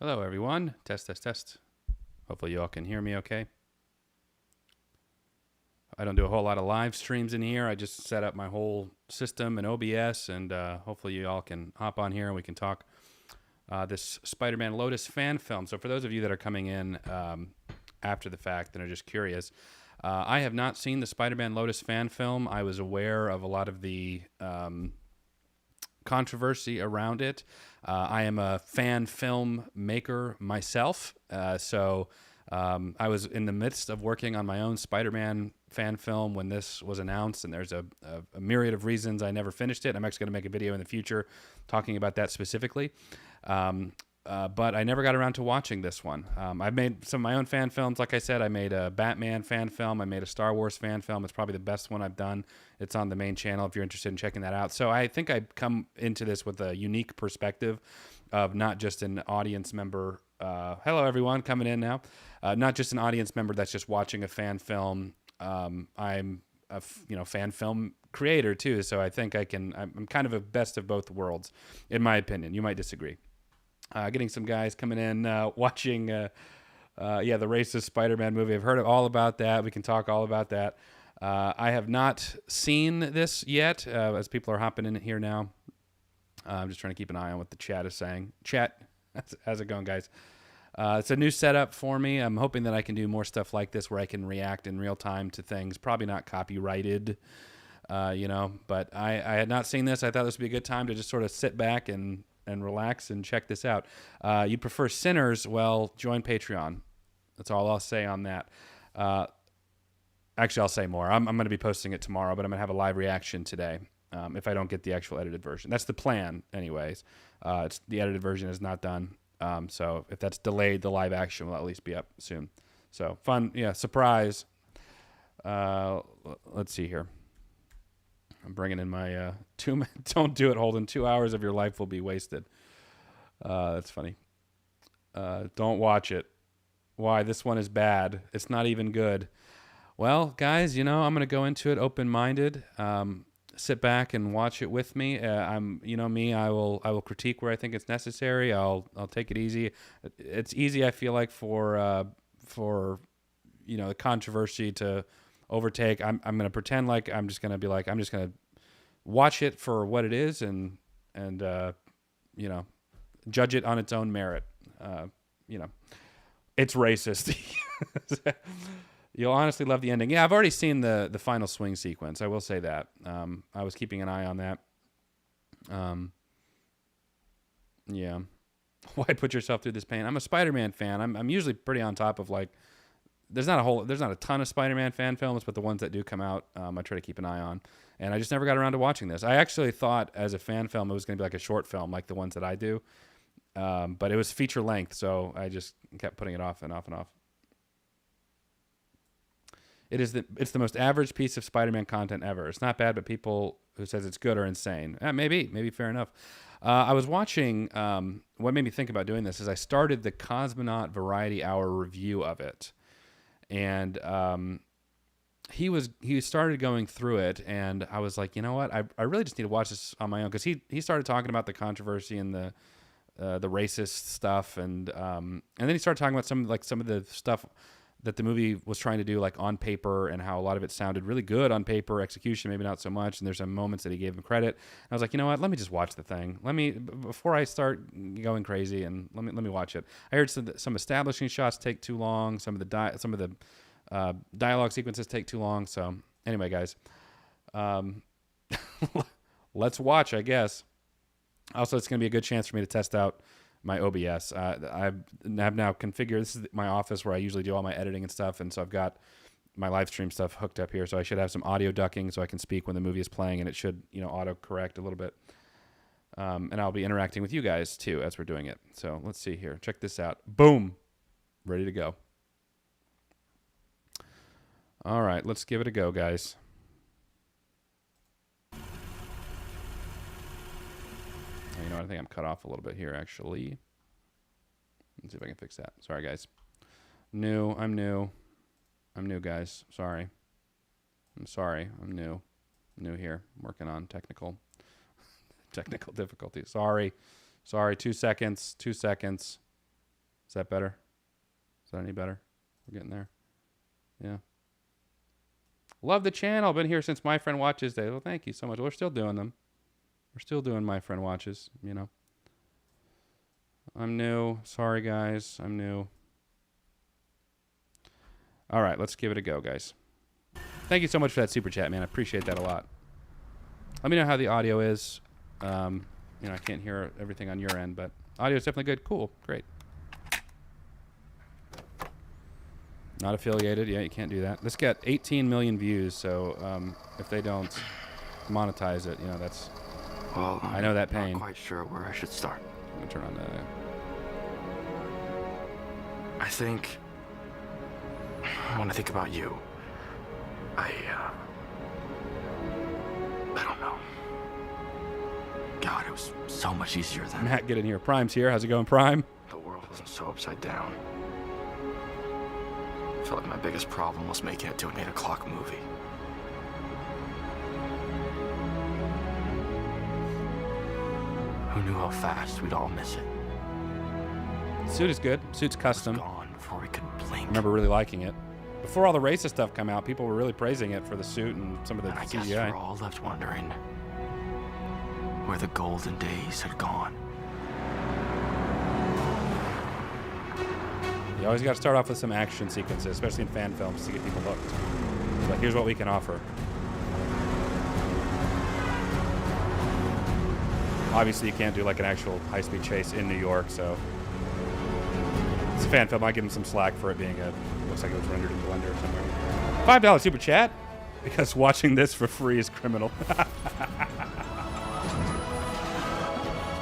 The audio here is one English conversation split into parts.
Hello, everyone. Test, test, test. Hopefully you all can hear me okay. I don't do a whole lot of live streams in here. I just set up my whole system in OBS, and hopefully you all can hop on here and we can talk this Spider-Man Lotus fan film. So for those of you that are coming in after the fact and are just curious, I have not seen the Spider-Man Lotus fan film. I was aware of a lot of the controversy around it. I am a fan film maker myself, so I was in the midst of working on my own Spider-Man fan film when this was announced, and there's a myriad of reasons I never finished it. I'm actually going to make a video in the future talking about that specifically. But I never got around to watching this one. I've made some of my own fan films. Like I said, I made a Batman fan film. I made a Star Wars fan film. It's probably the best one I've done. It's on the main channel if you're interested in checking that out. So I think I've come into this with a unique perspective of not just an audience member. Hello, everyone, coming in now. Not just an audience member that's just watching a fan film. I'm a fan film creator too. So I think I'm kind of a best of both worlds, in my opinion. You might disagree. Getting some guys coming in, watching, the racist Spider-Man movie. I've heard all about that. We can talk all about that. I have not seen this yet, as people are hopping in here now. I'm just trying to keep an eye on what the chat is saying. Chat, how's it going, guys? It's a new setup for me. I'm hoping that I can do more stuff like this where I can react in real time to things. Probably not copyrighted, but I had not seen this. I thought this would be a good time to just sort of sit back and relax and check this out. You prefer Sinners? Well, join Patreon. That's all I'll say on that. Actually, I'll say more. I'm going to be posting it tomorrow, but I'm going to have a live reaction today if I don't get the actual edited version. That's the plan, anyways. The edited version is not done. So if that's delayed, the live action will at least be up soon. So fun, surprise. Let's see here. I'm bringing in my don't do it, Holden. 2 hours of your life will be wasted. That's funny. Don't watch it. Why? This one is bad. It's not even good. Well, guys, I'm going to go into it open-minded. Sit back and watch it with me. I'm, me. I will critique where I think it's necessary. I'll take it easy. It's easy, I feel like, for the controversy to overtake. I'm going to pretend like I'm just going to watch it for what it is and judge it on its own merit. It's racist. You'll honestly love the ending. Yeah, I've already seen the final swing sequence. I will say that. I was keeping an eye on that. Yeah. Why put yourself through this pain? I'm a Spider-Man fan. I'm usually pretty on top of there's not a ton of Spider-Man fan films, but the ones that do come out, I try to keep an eye on. And I just never got around to watching this. I actually thought as a fan film it was going to be like a short film, like the ones that I do. But it was feature length, so I just kept putting it off and off and off. It's the most average piece of Spider-Man content ever. It's not bad, but people who says it's good are insane. Maybe fair enough. I was watching. What made me think about doing this is I started the Cosmonaut Variety Hour review of it, and he started going through it, and I was like, you know what? I really just need to watch this on my own because he started talking about the controversy and the racist stuff, and then he started talking about some of the stuff that the movie was trying to do on paper and how a lot of it sounded really good on paper, execution maybe not so much, and there's some moments that he gave him credit. And I was like, you know what, let me just watch the thing. Before I start going crazy, and let me watch it. I heard some establishing shots take too long, some of the dialogue sequences take too long. So anyway, guys, let's watch, I guess. Also, it's going to be a good chance for me to test out my OBS. I have now configured, this is my office where I usually do all my editing and stuff, and so I've got my live stream stuff hooked up here, so I should have some audio ducking so I can speak when the movie is playing, and it should auto-correct a little bit. And I'll be interacting with you guys, too, as we're doing it. So let's see here. Check this out. Boom! Ready to go. All right, let's give it a go, guys. You know what? I think I'm cut off a little bit here, actually. Let's see if I can fix that. Sorry, guys. I'm new, guys. Sorry. I'm sorry. I'm new. New here. I'm working on technical difficulties. Sorry. 2 seconds. Is that better? Is that any better? We're getting there. Yeah. Love the channel. Been here since My Friend Watches Day. Well, thank you so much. We're still doing them. We're still doing My Friend Watches, you know. I'm new. Sorry, guys. I'm new. All right, let's give it a go, guys. Thank you so much for that super chat, man. I appreciate that a lot. Let me know how the audio is. You know, I can't hear everything on your end, but audio is definitely good. Cool. Great. Not affiliated. Yeah, you can't do that. This got 18 million views, so if they don't monetize it, you know, that's... Well, I know that pain. I'm not quite sure where I should start. I'm going to turn on the... I think... When I think about you, I don't know. God, it was so much easier then. Matt, get in here. Prime's here. How's it going, Prime? The world wasn't so upside down. I felt like my biggest problem was making it to an 8 o'clock movie. Who knew how fast we'd all miss it? Suit is good. Suit's It was custom. gone before we could I blink. remember really liking it. Before all the racist stuff come out, people were really praising it for the suit and some of the And I guess CGI. we're all left wondering where the golden days had gone. You always got to start off with some action sequences, especially in fan films, to get people hooked. It's like, here's what we can offer. Obviously, you can't do like an actual high-speed chase in New York, so it's a fan film. I give them some slack for it being looks like it was rendered in Blender somewhere. $5 super chat, because watching this for free is criminal.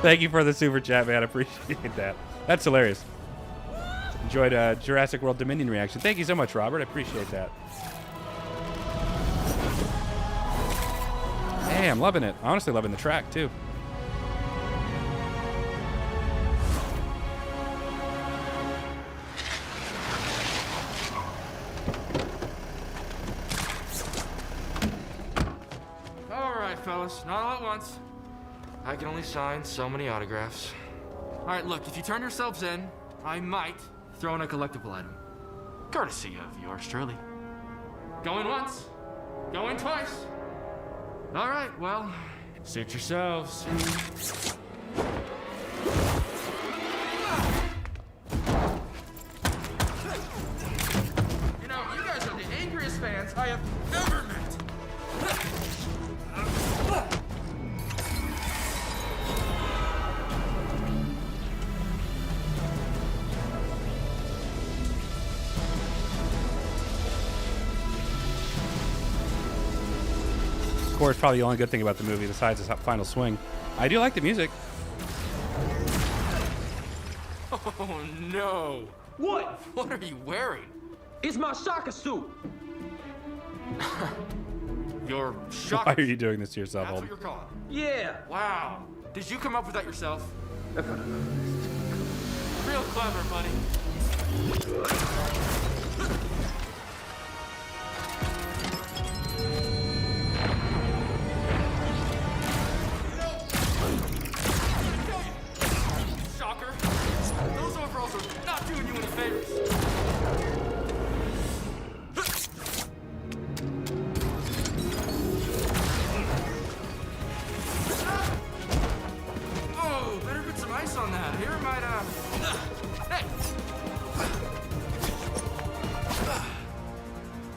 Thank you for the super chat, man. I appreciate that. That's hilarious. Enjoyed Jurassic World Dominion reaction. Thank you so much, Robert. I appreciate that. Hey, I'm loving it. Honestly, loving the track, too. All right, fellas, not all at once. I can only sign so many autographs. All right, look, if you turn yourselves in, I might throw in a collectible item. Courtesy of yours truly. Going once, going twice. All right, well, suit yourselves. You know, you guys are the angriest fans I have ever met. Score is probably the only good thing about the movie besides its final swing. I do like the music. Oh no! What? What are you wearing? It's my soccer suit. Your Why shocker. are you doing this to yourself, That's what Holden? you're calling. Yeah. Wow. Did you come up with that yourself? Real clever, buddy. Shocker. Those overalls are not doing you any favors. Oh, better put some ice on that. Here might, hey!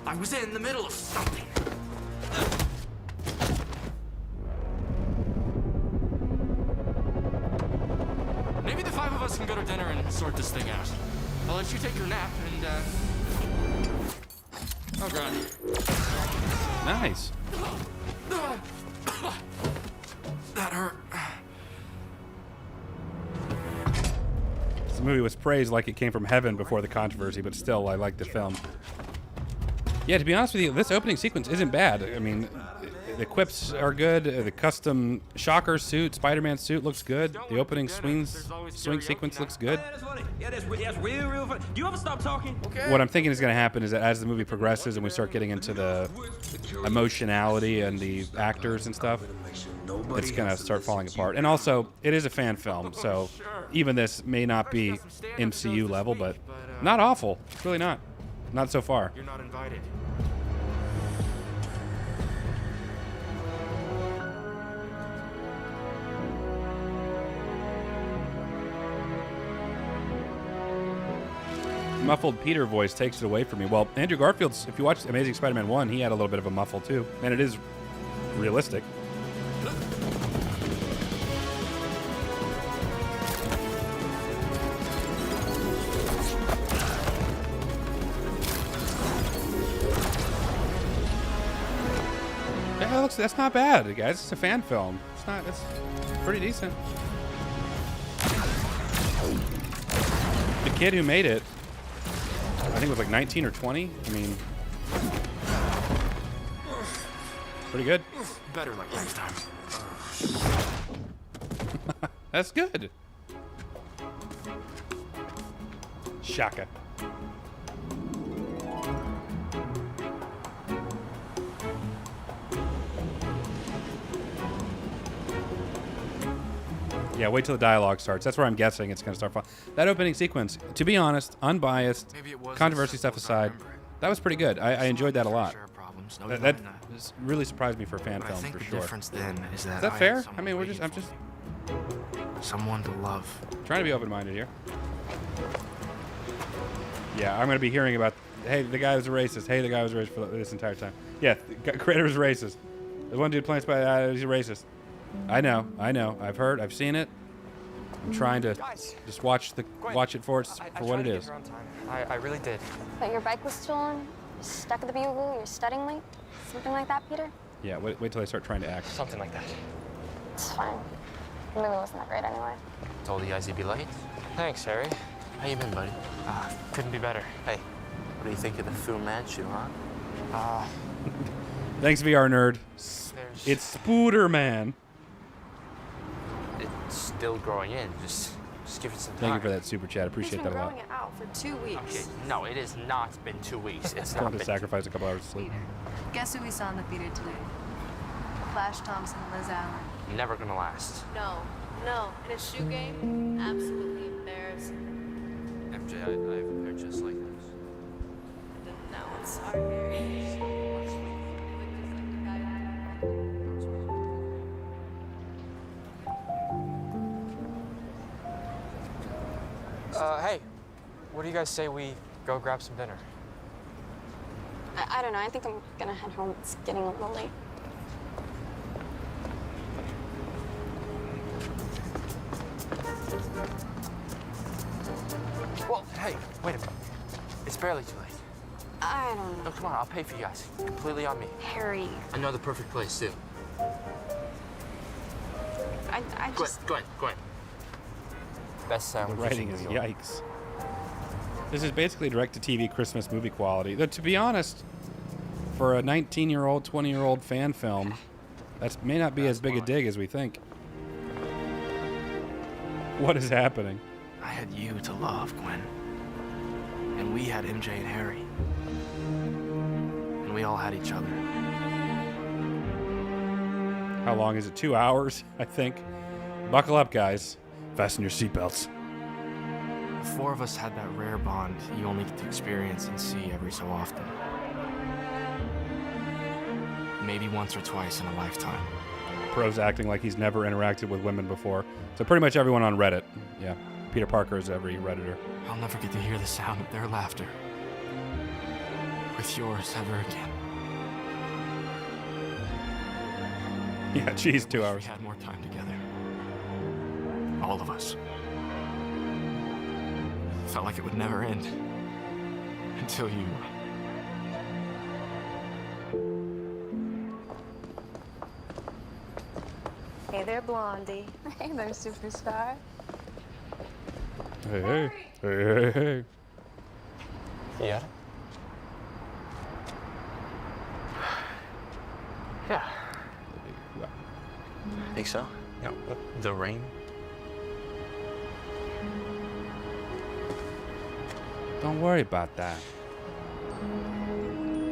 I was in the middle of something. Maybe the 5 of us can go to dinner and sort this thing out. I'll let you take your nap and, oh god. Nice. That hurt. This movie was praised like it came from heaven before the controversy, but still, I like the film. Yeah, to be honest with you, this opening sequence isn't bad. I mean, The quips are good. The custom shocker suit, Spider-Man suit looks good. The opening swing sequence looks good. Yeah, that's funny. Yeah, that's real funny. Do you ever stop talking? Okay. What I'm thinking is going to happen is that as the movie progresses and we start getting into the emotionality and the actors and stuff, it's going to start falling apart. And also, it is a fan film, so even this may not be MCU level, but not awful. It's really not. Not so far. You're not invited. Muffled Peter voice takes it away from me. Well, Andrew Garfield's, if you watch Amazing Spider-Man 1, he had a little bit of a muffle too. And it is realistic. Yeah, that's not bad, guys. It's a fan film. It's pretty decent. The kid who made it, I think it was like 19 or 20. I mean, pretty good. Better like next time. That's good. Shaka. Yeah, wait till the dialogue starts. That's where I'm guessing it's going to start falling. That opening sequence, to be honest, unbiased, controversy stuff aside, that was pretty good. I enjoyed that a lot. That really surprised me for a fan film, for sure. The difference then is Is that fair? I mean, I'm just someone to love. trying to be open-minded here. Yeah, I'm going to be hearing about, hey, the guy was a racist. Hey, the guy was a racist for this entire time. Yeah, the creator was racist. The one dude playing Spider, he's a racist. I know. I've heard. I've seen it. I'm trying to just watch it for what it is. I really did. But your bike was stolen? You're stuck at the Bugle? You're studying late? Something like that, Peter? Yeah, wait till I start trying to act. Something like that. It's fine. The movie wasn't that great anyway. Told you guys you'd be late. Thanks, Harry. How you been, buddy? Couldn't be better. Hey, what do you think of the Fu Manchu, huh? Thanks, VR nerd. It's Spiderman. It's still growing in. Just give it some time. Thank you for that super chat. Appreciate that a lot. growing it out for 2 weeks. Okay, no, it has not been 2 weeks. It's Going not to been. sacrifice a couple hours of sleep. Guess who we saw in the theater today? Flash Thompson, Liz Allen. Never gonna last. No. In a shoe game, absolutely embarrassing. MJ, I have a pair just like this. I didn't know. I'm sorry, Harry. Hey, what do you guys say we go grab some dinner? I don't know. I think I'm gonna head home. It's getting a little late. Well, hey, wait a minute. It's barely too late. I don't know. No, come on, I'll pay for you guys. Completely on me. Harry, I know the perfect place, too. I just... Gwen. Best The sandwich. writing is yikes. This is basically direct-to-TV Christmas movie quality. Though, to be honest, for a 19-year-old, 20-year-old fan film, that may not be as big a dig as we think. What is happening? I had you to love, Gwen. And we had MJ and Harry. And we all had each other. How long is it? 2 hours, I think. Buckle up, guys. Fasten your seatbelts. The four of us had that rare bond you only get to experience and see every so often. Maybe once or twice in a lifetime. Pro's acting like he's never interacted with women before. So pretty much everyone on Reddit. Yeah, Peter Parker is every Redditor. I'll never get to hear the sound of their laughter. With yours ever again. Yeah, geez, 2 hours. We had more time together. All of us. Felt like it would never end. Until you. Hey there, Blondie. Hey there, superstar. Hey. Yeah? Yeah. Think so? Yeah. The rain? Don't worry about that.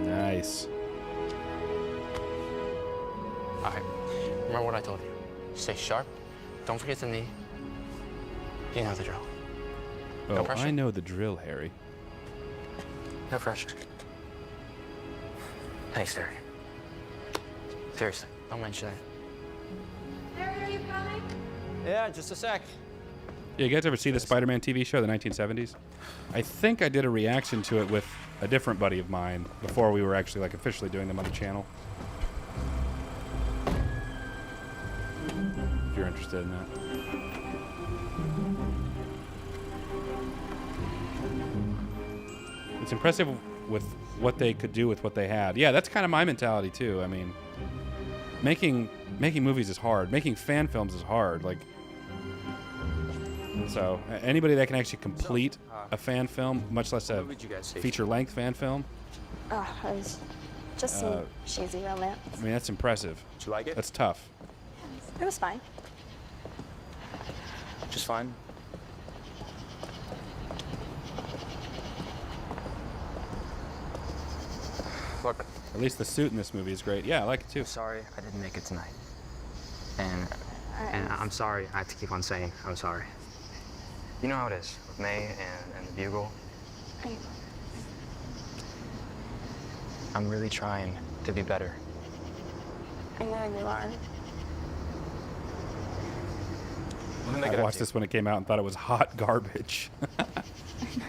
Nice. All right. Remember what I told you. Stay sharp. Don't forget the knee. You know the drill. Oh, pressure. I know the drill, Harry. No pressure. Thanks, Harry. Seriously, don't mention it. Harry, are you coming? Yeah, just a sec. Yeah, you guys ever see the Spider-Man TV show, the 1970s? I think I did a reaction to it with a different buddy of mine before we were actually like officially doing them on the channel. If you're interested in that. It's impressive with what they could do with what they had. Yeah, that's kind of my mentality too. I mean, making movies is hard. Making fan films is hard. Like, so anybody that can actually complete a fan film, much less a feature-length fan film, It was just some cheesy romance. I mean, that's impressive. Did you like it? That's tough. It was fine. Just fine. Look, At least the suit in this movie is great. Yeah, I like it too. sorry I didn't make it tonight. And I'm sorry I have to keep on saying I'm sorry. You know how it is with May and the Bugle. I'm really trying to be better. I know you are. I watched this when it came out and thought it was hot garbage.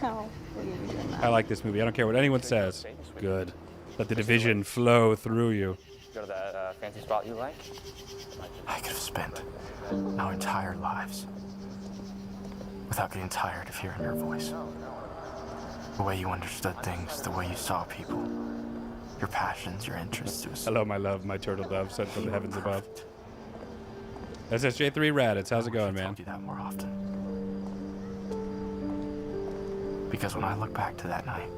No, we're gonna be doing that. I like this movie. I don't care what anyone says. Good. Let the division flow through you. Go to that fancy spot you like? I could have spent our entire lives without getting tired of hearing your voice. The way you understood things, the way you saw people, your passions, your interests. It was Hello, my love, my turtle dove, sent from the heavens above. SSJ3 Raditz, how's it going, man? told you that more often. Because when I look back to that night,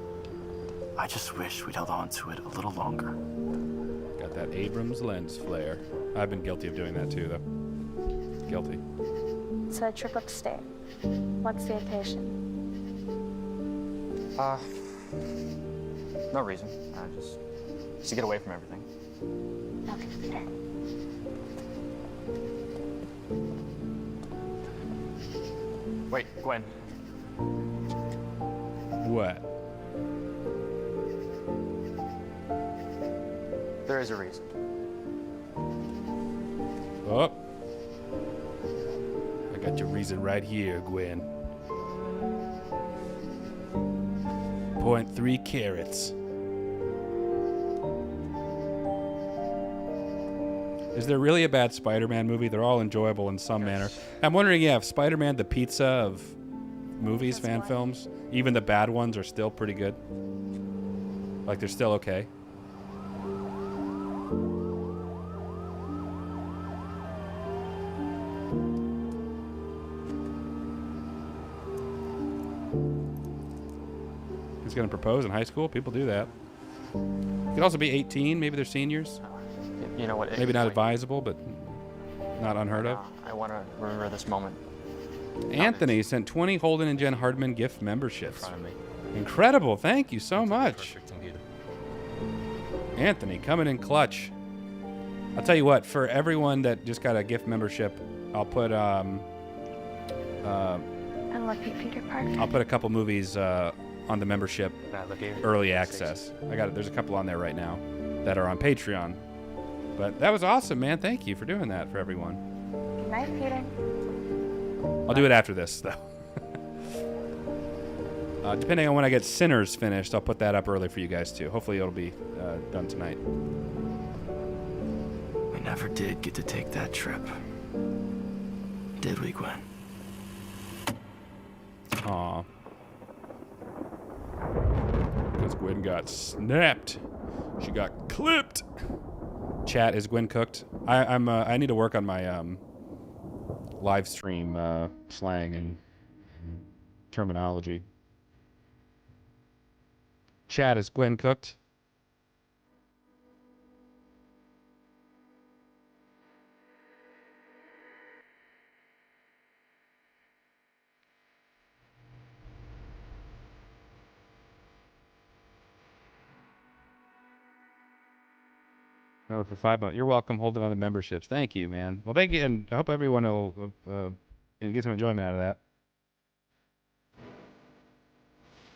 I just wish we'd held on to it a little longer. Got that Abrams lens flare. I've been guilty of doing that too, though. Guilty. It's a trip upstate. What's the occasion? No reason. Just to get away from everything. Okay, fair. Wait, Gwen. What? There is a reason. Oh. I got your reason right here, Gwen. 0.3 carats. Is there really a bad Spider-Man movie? They're all enjoyable in some manner. I'm wondering, yeah, if Spider-Man the pizza of movies, fan films, even the bad ones are still pretty good. Like, they're still okay. He's going to propose in high school? People do that. You could also be 18. Maybe they're seniors. You know what? Maybe not advisable, but not unheard of. I want to remember this moment. Anthony sent 20 Holden and Jen Hardman gift memberships. In front of me. Incredible. Thank you so much. Perfect and beautiful. Anthony coming in clutch. I'll tell you what, for everyone that just got a gift membership, I'll put Unlucky Peter Parker. I'll put a couple movies on the membership early access. There's a couple on there right now that are on Patreon. But that was awesome, man. Thank you for doing that for everyone. Good night, Peter. I'll do it after this, though. Depending on when I get Sinners finished, I'll put that up early for you guys, too. Hopefully it'll be done tonight. We never did get to take that trip. Did we, Gwen? Aw. Because Gwen got snapped. She got clipped. Chat, is Gwen cooked? I need to work on my live stream slang and terminology. Chat, is Gwen cooked? Oh, for 5 months. You're welcome. Holding on the memberships. Thank you, man. Well, thank you, and I hope everyone will get some enjoyment out of that.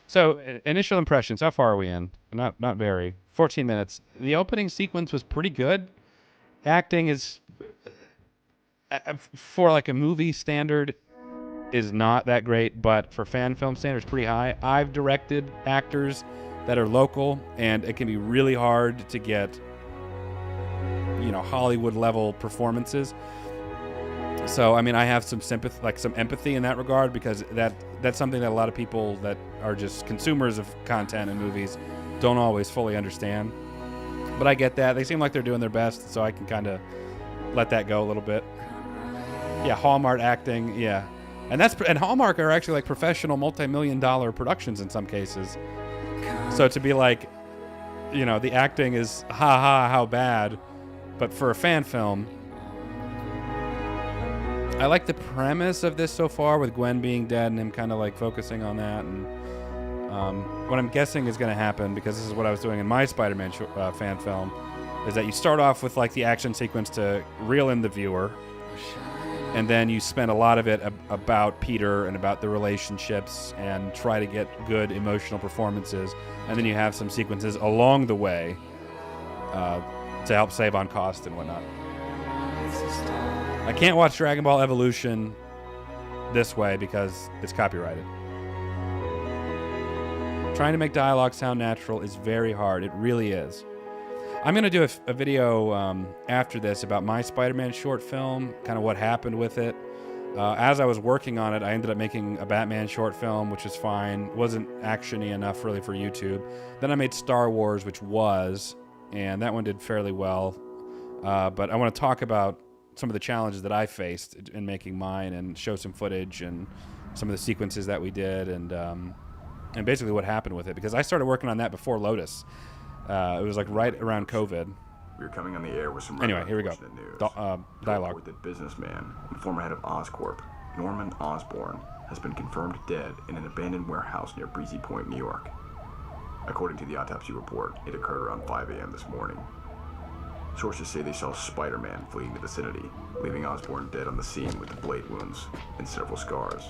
So, initial impressions. How far are we in? Not very. 14 minutes. The opening sequence was pretty good. Acting is, for like a movie standard, is not that great, but for fan film standards, pretty high. I've directed actors that are local, and it can be really hard to get, you know, Hollywood level performances. So I mean, I have some sympathy, like some empathy in that regard, because that's something that a lot of people that are just consumers of content and movies don't always fully understand. But I get that. They seem like they're doing their best, so I can kind of let that go a little bit. Yeah, Hallmark acting, yeah. And Hallmark are actually like professional multi-million-dollar productions in some cases. So to be like, you know, the acting is how bad, but for a fan film, I like the premise of this so far, with Gwen being dead and him kind of like focusing on that. And what I'm guessing is going to happen, because this is what I was doing in my Spider-Man fan film, is that you start off with like the action sequence to reel in the viewer, and then you spend a lot of it about Peter and about the relationships and try to get good emotional performances, and then you have some sequences along the way to help save on cost and whatnot. I can't watch Dragon Ball Evolution this way because it's copyrighted. Trying to make dialogue sound natural is very hard. It really is. I'm going to do a video after this about my Spider-Man short film, kind of what happened with it. As I was working on it, I ended up making a Batman short film, which is fine. Wasn't action-y enough really for YouTube. Then I made Star Wars, which was, and that one did fairly well. But I want to talk about some of the challenges that I faced in making mine, and show some footage and some of the sequences that we did, and basically what happened with it, because I started working on that before Lotus. It was like right around COVID. We were coming on the air with some anyway, here we go. News. Dialogue. The businessman and former head of Oscorp, Norman Osborne, has been confirmed dead in an abandoned warehouse near Breezy Point, New York. According to the autopsy report, it occurred around 5 a.m. this morning. Sources say they saw Spider-Man fleeing the vicinity, leaving Osborne dead on the scene with blade wounds and several scars.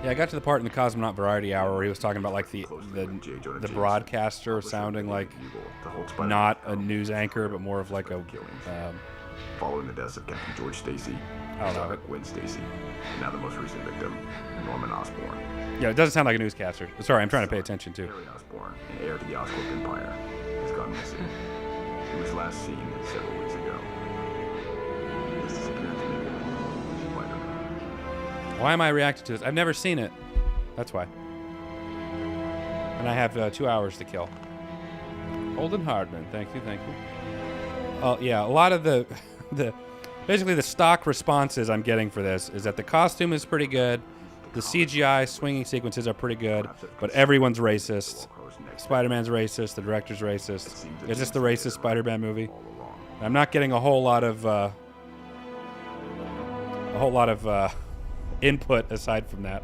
Yeah, I got to the part in the Cosmonaut Variety Hour where he was talking about like the broadcaster sounding like not a news anchor, but more of like a following the deaths of Captain George Stacy, Gwen Stacy, and now the most recent victim, Norman Osborne. Yeah, it doesn't sound like a newscaster. Sorry, I'm trying to pay attention too. Harry Osborne, an heir to the Oscorp Empire, has gone missing. He was last seen several weeks ago. His disappearance may be Spider-Man. Why am I reacting to this? I've never seen it. That's why. And I have 2 hours to kill. Holden Hardman, thank you. Yeah, a lot of the basically the stock responses I'm getting for this is that the costume is pretty good, the CGI swinging sequences are pretty good, but everyone's racist. Spider-Man's racist, the director's racist. Is this the racist Spider-Man movie? I'm not getting a whole lot of input aside from that.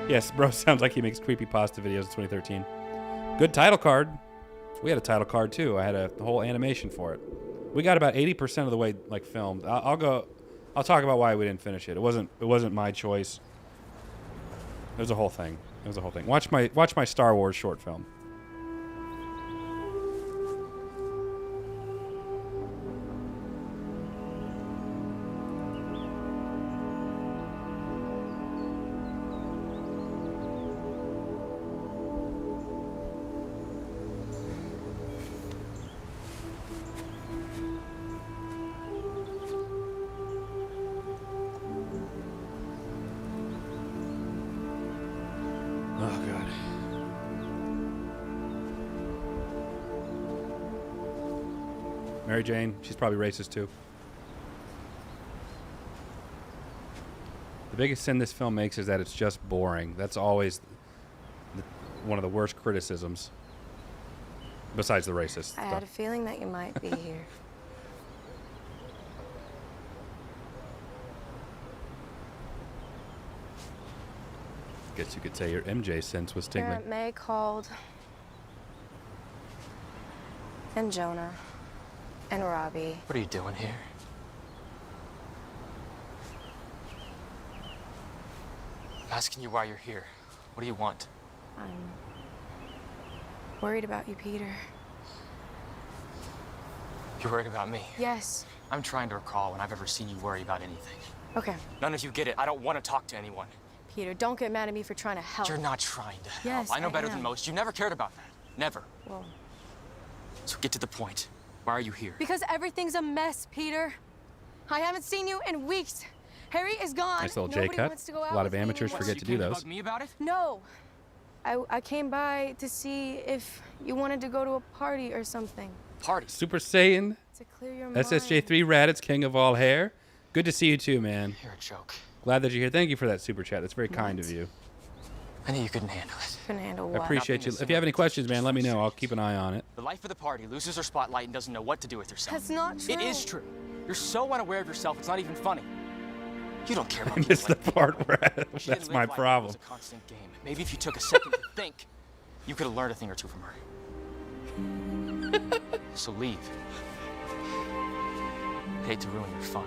Yes, bro sounds like he makes creepypasta videos in 2013. Good title card. We had a title card too. I had a whole animation for it. We got about 80% of the way like filmed. I'll talk about why we didn't finish it. It wasn't my choice. It was a whole thing. Watch my Star Wars short film. Mary Jane, she's probably racist too. The biggest sin this film makes is that it's just boring. That's always one of the worst criticisms, besides the racist I had a feeling that you might be here. Guess you could say your MJ sense was tingling. Aunt May called. And Jonah. And Robbie. What are you doing here? I'm asking you why you're here. What do you want? I'm worried about you, Peter. You're worried about me? Yes. I'm trying to recall when I've ever seen you worry about anything. Okay. None of you get it. I don't want to talk to anyone. Peter, don't get mad at me for trying to help. You're not trying to help. Yes, I know I better am. than most. You never cared about that. Never. Well, So get to the point. Why are you here? because everything's a mess, Peter. I haven't seen you in weeks. Harry is gone. Nice little J Nobody cut. wants to go A out lot of with me amateurs anymore. forget You to do came those. bug me about it? No. I came by to see if you wanted to go to a party or something. Party. Super Saiyan, To clear your mind. SSJ3 Raditz, king of all hair. Good to see you too, man. You're a joke. Glad that you're here. Thank you for that super chat. That's very kind of you. I knew you couldn't handle it. Couldn't handle I what? appreciate you. Nothing If you have any questions, man, let me know. I'll keep an eye on it. The life of the party loses her spotlight and doesn't know what to do with herself. That's not true. It is true. You're so unaware of yourself, it's not even funny. You don't care about I people missed the like me. part where She that's didn't my live life like it problem. was a constant game. Maybe if you took a second to think, you could have learned a thing or two from her. So leave. I hate to ruin your fun.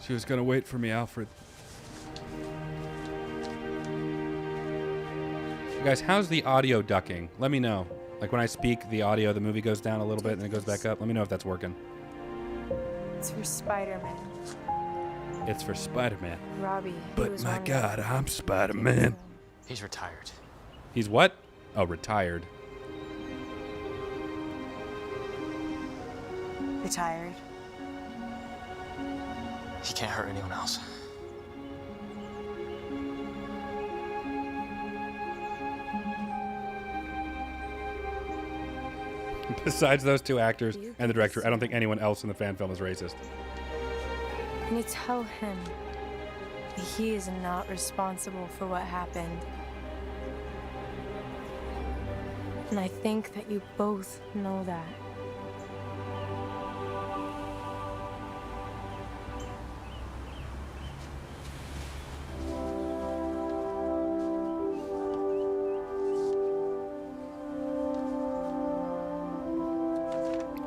She was gonna wait for me, Alfred. You guys, how's the audio ducking? Let me know. Like when I speak, the audio, the movie goes down a little bit and then it goes back up. Let me know if that's working. It's for Spiderman. It's for Spider-Man. Robbie. he But was my wondering. God, I'm Spider-Man. He's retired. He's what? Oh, retired. Retired. He can't hurt anyone else. Besides those two actors and the director, I don't think anyone else in the fan film is racist. And you tell him that he is not responsible for what happened. And I think that you both know that.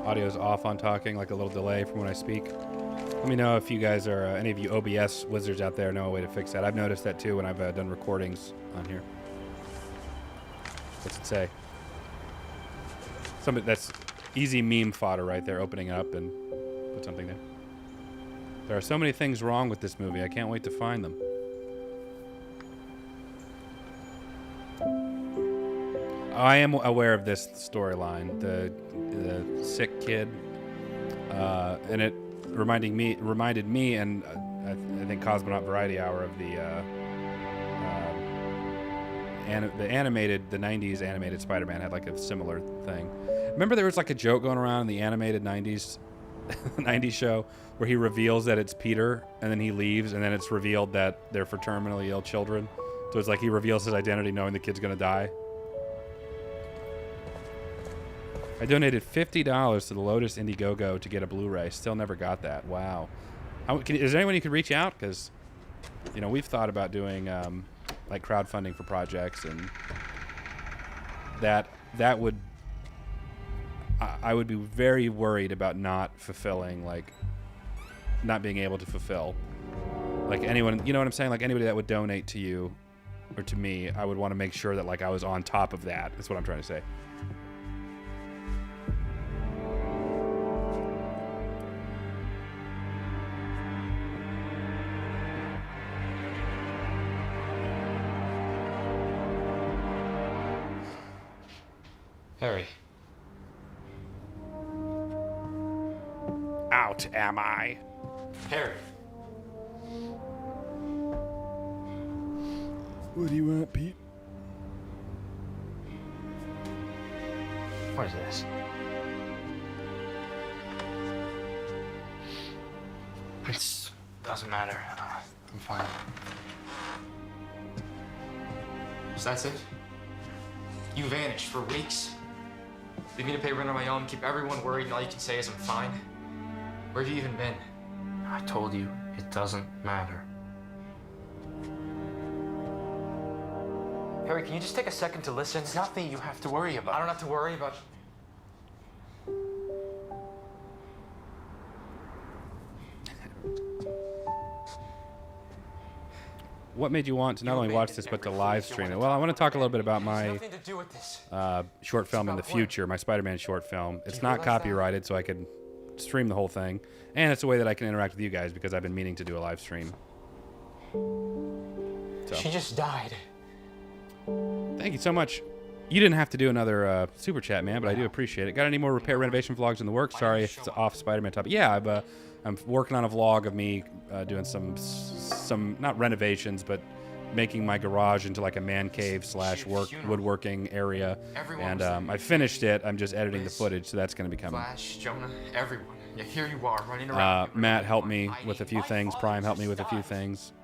Audio's off on talking, like a little delay from when I speak. Let me know if you guys are, any of you OBS wizards out there know a way to fix that. I've noticed that too when I've done recordings on here. What's it say? Something that's easy meme fodder right there, opening up and put something there. There are so many things wrong with this movie. I can't wait to find them. I am aware of this storyline, the sick kid, and it reminded me, and I think Cosmonaut Variety Hour of the animated, the '90s animated Spider-Man had like a similar thing. Remember there was like a joke going around in the animated '90s show where he reveals that it's Peter, and then he leaves, and then it's revealed that they're for terminally ill children. So it's like he reveals his identity knowing the kid's gonna die. I donated $50 to the Lotus Indiegogo to get a Blu-ray. Still never got that. Wow. Is there anyone you could reach out? Because, you know, we've thought about doing like crowdfunding for projects, and that would. I would be very worried about not fulfilling, like, not being able to fulfill. Like anyone, you know what I'm saying? Like anybody that would donate to you or to me, I would want to make sure that like I was on top of that. That's what I'm trying to say. Harry. Out am I? Harry. What do you want, Pete? What is this? It doesn't matter. I'm fine. So that's it? You vanished for weeks? Leave me to pay rent on my own, keep everyone worried, and all you can say is I'm fine? Where have you even been? I told you, it doesn't matter. Harry, can you just take a second to listen? It's nothing you have to worry about. I don't have to worry about... What made you want to not only watch this, but to live stream it? Well, I want to talk a little bit about my nothing to do with this. short film in the future, my Spider-Man short film. It's not copyrighted, so I could stream the whole thing. And it's a way that I can interact with you guys because I've been meaning to do a live stream. So. She just died. Thank you so much. You didn't have to do another super chat, man, but I do appreciate it. Got any more repair renovation vlogs in the works? Sorry if it's off Spider-Man topic. Yeah, I'm working on a vlog of me doing some not renovations, but making my garage into like a man cave / woodworking area. And I finished it. I'm just editing the footage, so that's going to be coming. Flash, Jonah, everyone. Yeah, here you are running around. Matt helped me with a few things. Prime helped me with a few things.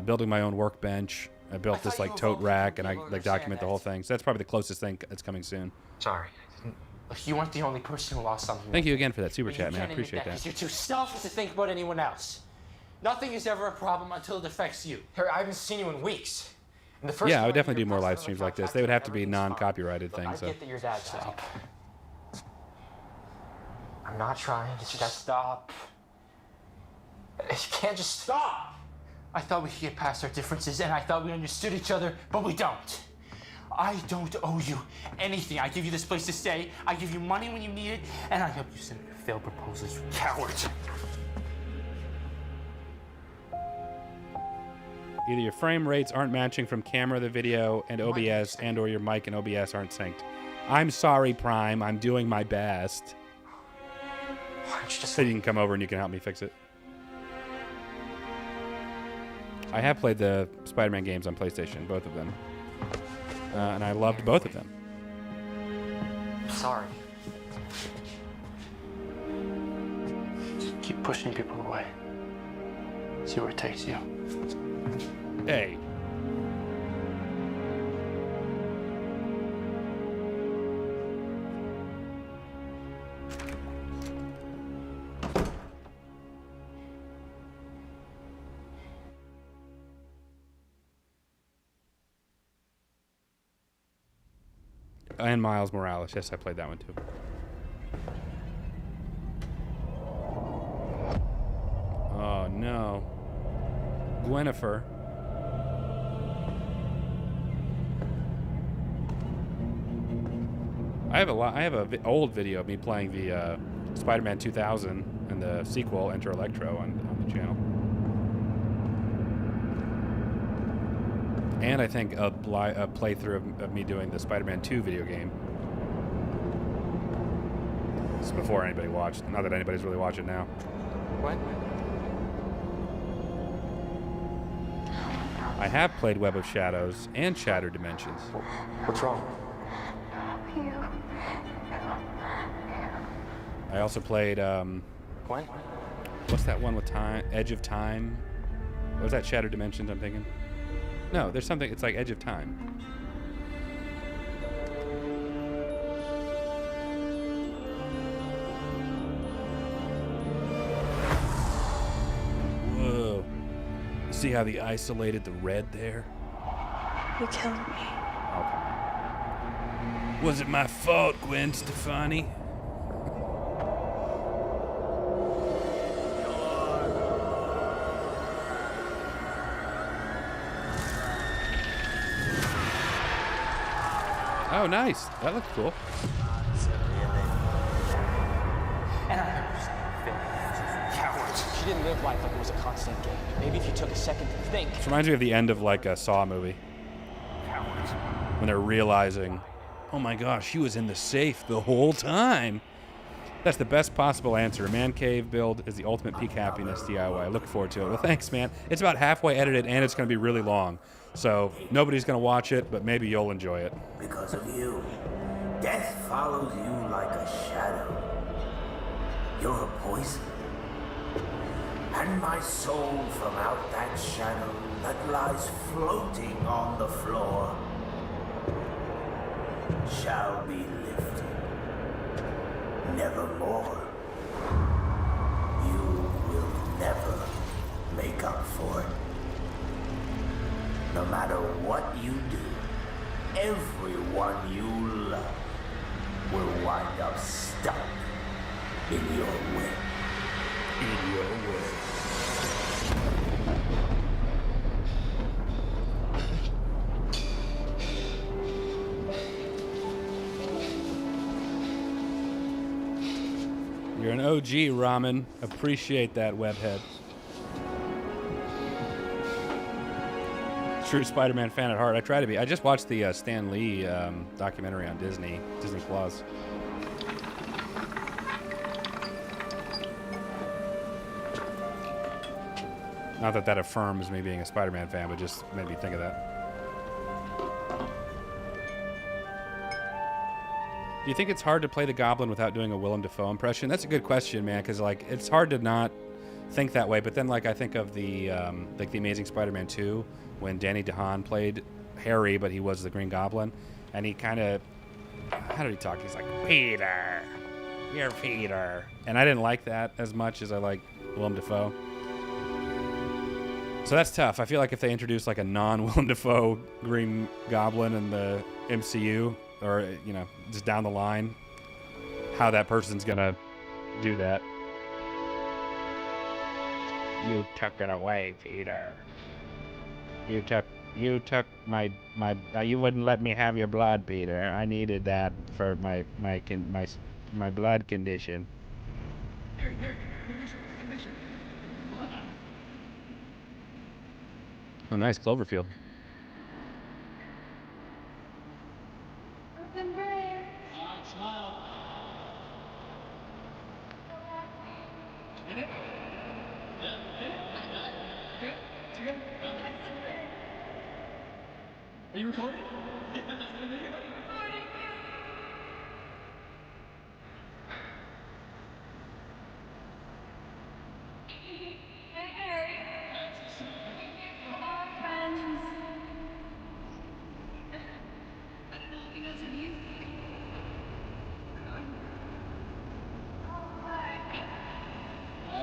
Building my own workbench. I built this like tote rack, and I like document the whole thing. So that's probably the closest thing that's coming soon. Sorry. Look, you weren't the only person who lost something. Thank you again for that super chat, man. I appreciate that. You're too selfish to think about anyone else. Nothing is ever a problem until it affects you. Harry, I haven't seen you in weeks. Yeah, I would definitely do more live streams like this. They would have to be non-copyrighted things. I get that your dad died. I'm not trying. It's just... Stop. You can't just stop. I thought we could get past our differences, and I thought we understood each other, but we don't. I don't owe you anything. I give you this place to stay, I give you money when you need it, and I help you send failed proposals, you coward. Either your frame rates aren't matching from camera, the video, and OBS, and or your mic and OBS aren't synced. I'm sorry, Prime. I'm doing my best. So you can come over and you can help me fix it. I have played the Spider-Man games on PlayStation, both of them. And I loved both of them. Sorry. Just keep pushing people away. See where it takes you. Hey. And Miles Morales. Yes, I played that one too. Oh no. Gwennifer. I have a old video of me playing the Spider-Man 2000 and the sequel Enter Electro on the channel. And I think a playthrough of me doing the Spider-Man 2 video game. This is before anybody watched. Not that anybody's really watching now. What? I have played Web of Shadows and Shattered Dimensions. What's wrong? You. I also played, Gwen? what's that one with time? Edge of Time? What was that Shattered Dimensions I'm thinking? No, there's something, it's like Edge of Time. Whoa. See how they isolated the red there? You killed me. Okay. Was it my fault, Gwen Stefani? Oh, nice. That looks cool. She didn't live life like it was a constant game. Maybe if you took a second to think. This reminds me of the end of like a Saw movie. When they're realizing, oh my gosh, she was in the safe the whole time. That's the best possible answer. A man cave build is the ultimate peak happiness DIY. Look forward to it. Well, thanks, man. It's about halfway edited, and it's going to be really long. So nobody's going to watch it, but maybe you'll enjoy it. Because of you, death follows you like a shadow. You're a poison. And my soul from out that shadow that lies floating on the floor shall be lifted. Nevermore. You will never make up for it. No matter what you do, everyone you love will wind up stuck in your way. In your way. You're an OG, Ramen. Appreciate that, webhead. True Spider-Man fan at heart. I try to be. I just watched the Stan Lee documentary on Disney Plus. Not that that affirms me being a Spider-Man fan, but just made me think of that. Do you think it's hard to play the Goblin without doing a Willem Dafoe impression? That's a good question, man, because like it's hard to not think that way. But then like I think of the like the Amazing Spider-Man 2 when Danny DeHaan played Harry, but he was the Green Goblin, and he kind of, how did he talk? He's like, Peter, you're Peter, and I didn't like that as much as I like Willem Dafoe. So that's tough. I feel like if they introduce like a non-Willem Dafoe Green Goblin in the MCU, or, you know, just down the line, how that person's gonna do that. You took it away, Peter. You took my you wouldn't let me have your blood, Peter. I needed that for my blood condition. Oh, nice Cloverfield. Are you recording?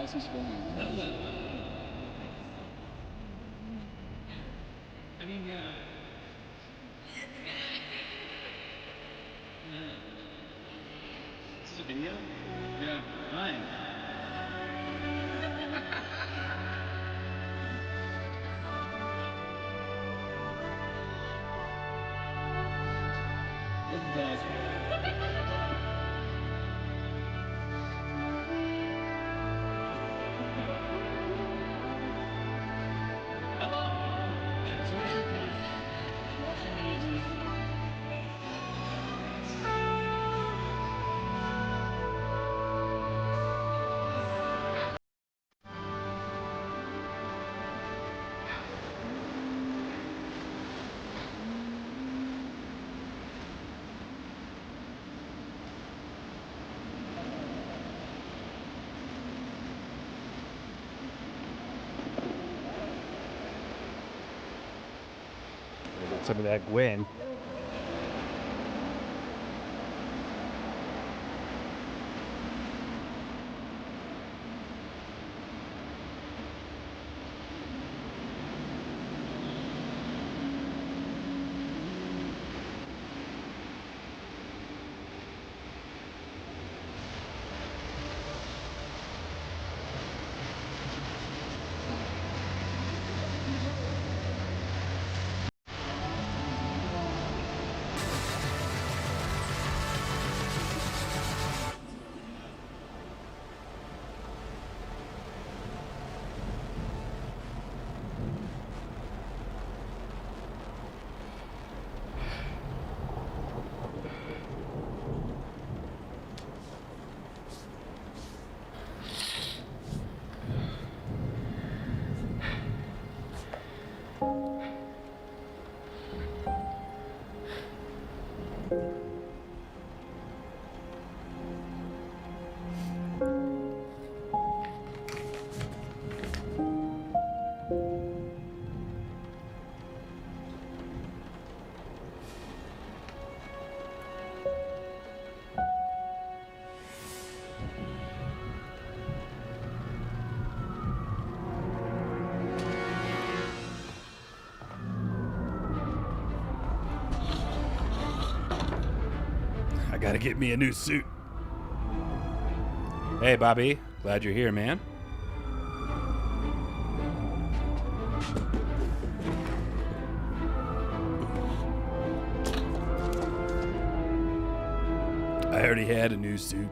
This is fun. I mean, this is a video? Yeah, fine. Some of that Gwen. I gotta get me a new suit. Hey, Bobby. Glad you're here, man. I already had a new suit.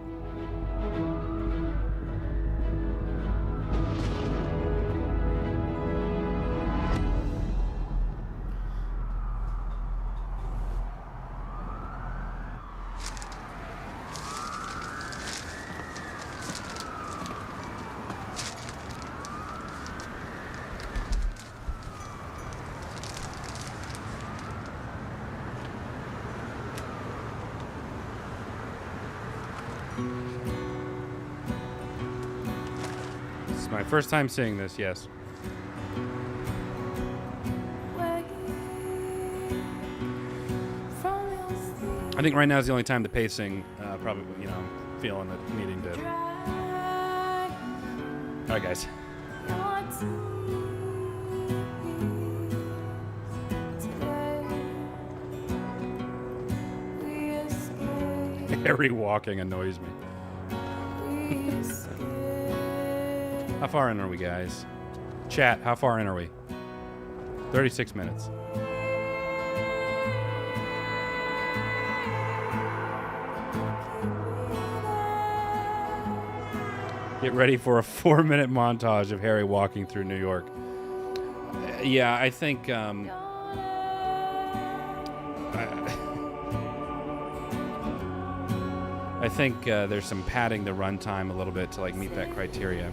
This is my first time seeing this, yes. I think right now is the only time the pacing, probably, you know, I'm feeling it needing to. All right, guys. Harry walking annoys me. How far in are we, guys? Chat, how far in are we? 36 minutes. Get ready for a 4-minute montage of Harry walking through New York. Yeah, I think I think there's some padding the runtime a little bit to like meet that criteria.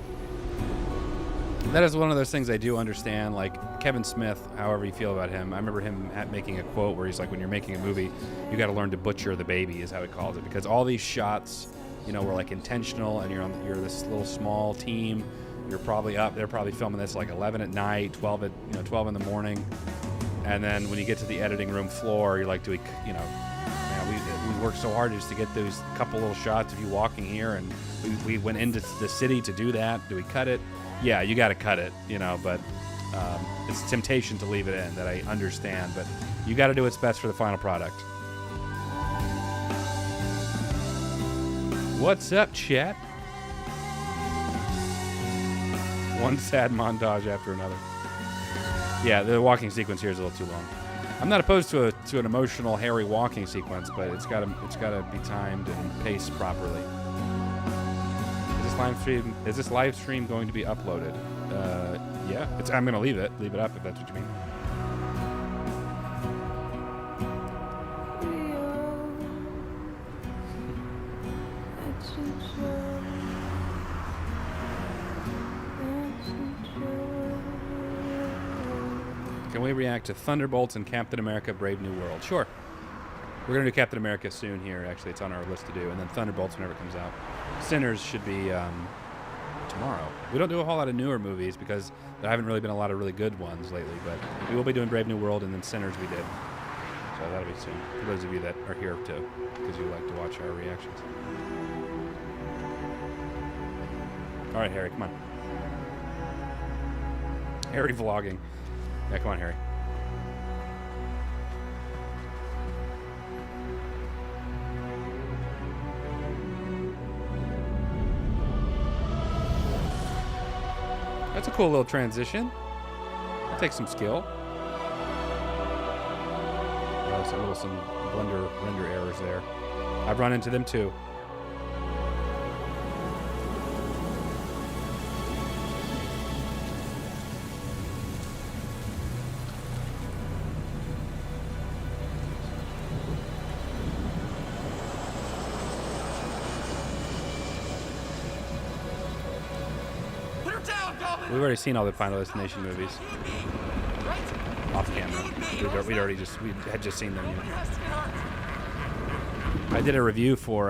That is one of those things I do understand. Like Kevin Smith, however you feel about him, I remember him making a quote where he's like, when you're making a movie, you got to learn to butcher the baby, is how he calls it, because all these shots, you know, were like intentional, and you're this little small team. You're probably up. They're probably filming this like 11 at night, 12 in the morning, and then when you get to the editing room floor, you're like, do we, you know, man, we worked so hard just to get those couple little shots of you walking here, and we went into the city to do that. Do we cut it? Yeah, you got to cut it, you know, but it's a temptation to leave it in that I understand, but you got to do what's best for the final product. What's up, chat? One sad montage after another. Yeah, the walking sequence here is a little too long. I'm not opposed to an emotional Harry walking sequence, but it's gotta be timed and paced properly. Is this live stream going to be uploaded? Yeah, I'm gonna leave it up if that's what you mean. Can we react to Thunderbolts and Captain America: Brave New World? Sure. We're going to do Captain America soon here. Actually, it's on our list to do. And then Thunderbolts whenever it comes out. Sinners should be tomorrow. We don't do a whole lot of newer movies because there haven't really been a lot of really good ones lately. But we will be doing Brave New World, and then Sinners we did. So that'll be soon. For those of you that are here too, because you like to watch our reactions. All right, Harry, come on. Harry vlogging. Yeah, come on, Harry. That's a cool little transition. It'll take some skill. Some render errors there. I've run into them too. We've already seen all the Final Destination movies off camera. We had just seen them. You know. I did a review for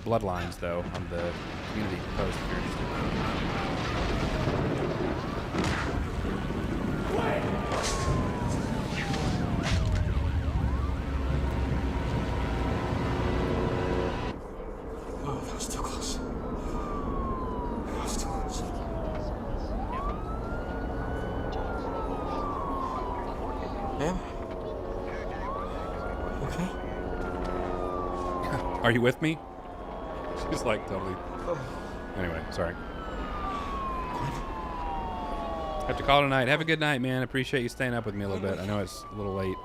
Bloodlines, though, on the community post if you're interested. Oh, that was too close. That was too close. Man? Okay? Are you with me? She's like totally. Anyway, sorry. Have to call tonight. Have a good night, man. Appreciate you staying up with me a little bit. I know it's a little late.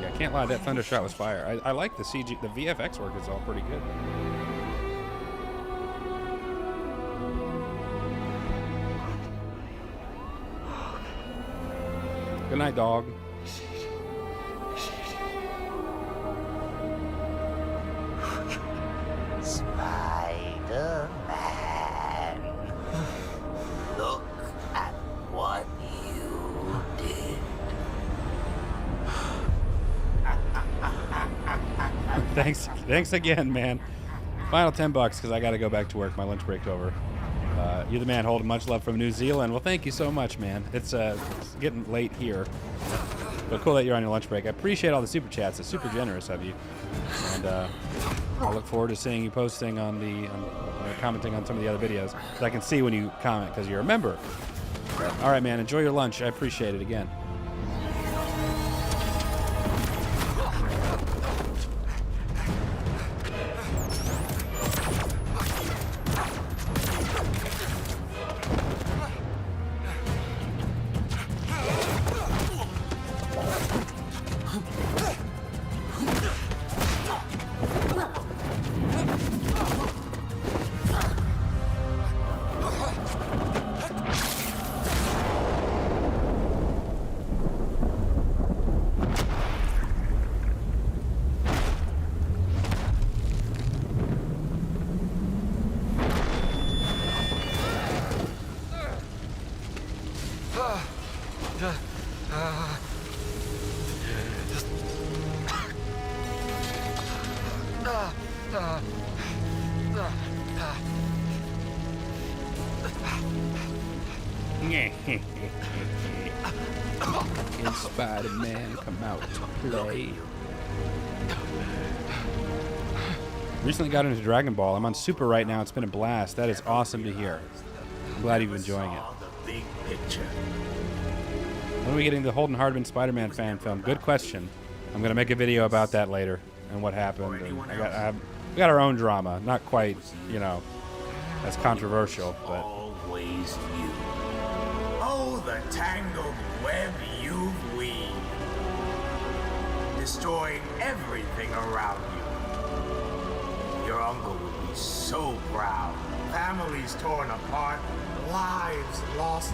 Yeah, I can't lie. That thunder shot was fire. I like the CG. The VFX work is all pretty good. Good night, dog. Spider-Man, look at what you did. Thanks again, man. Final $10 because I got to go back to work. My lunch break's over. You're the man, Holden. Much love from New Zealand. Well, thank you so much, man. It's getting late here, but cool that you're on your lunch break. I appreciate all the super chats. It's super generous of you, and I look forward to seeing you posting on the commenting on some of the other videos. So I can see when you comment because you're a member. All right, man. Enjoy your lunch. I appreciate it again. Can Spider-Man come out to play? Recently got into Dragon Ball. I'm on Super right now. It's been a blast. That is awesome to hear. I'm glad you're enjoying it. When are we getting the Holden Hardman Spider-Man fan film? Good question. I'm going to make a video about that later and what happened. And we got our own drama. Not quite, as controversial, but... Always you. Oh, the tangled web you've weaved. Destroying everything around you. Your uncle would be so proud. Families torn apart, lives lost.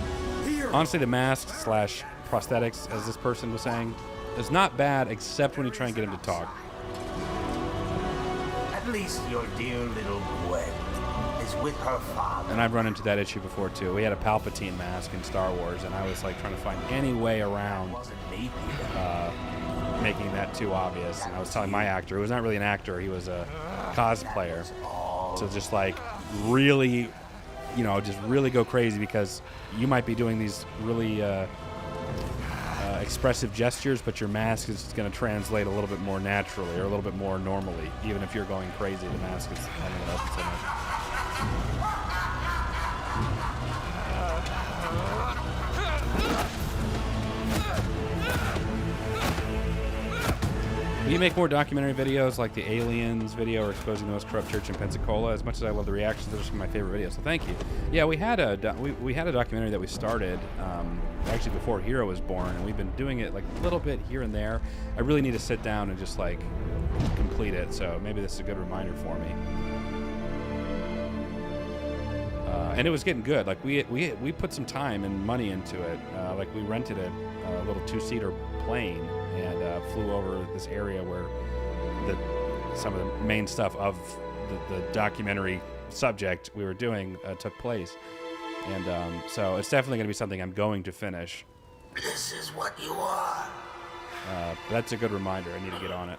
Honestly, the mask / prosthetics, as this person was saying, is not bad except when you try and get him to talk. At least your dear little Gwen is with her father. And I've run into that issue before too. We had a Palpatine mask in Star Wars, and I was like trying to find any way around making that too obvious. And I was telling my actor, who was not really an actor, he was a cosplayer, to just like really, just really go crazy, because you might be doing these really expressive gestures, but your mask is going to translate a little bit more naturally or a little bit more normally. Even if you're going crazy, the mask is, I don't know if it's so much. Will you make more documentary videos like the Aliens video or exposing the most corrupt church in Pensacola? As much as I love the reactions, those are some of my favorite videos. So thank you. Yeah, we had a we had a documentary that we started actually before Hero was born, and we've been doing it like a little bit here and there. I really need to sit down and just like complete it. So maybe this is a good reminder for me. And it was getting good. Like we put some time and money into it. Like we rented a little 2-seater plane and flew over this area where some of the main stuff of the documentary subject we were doing took place. And so it's definitely going to be something I'm going to finish. This is what you are. That's a good reminder. I need to get on it.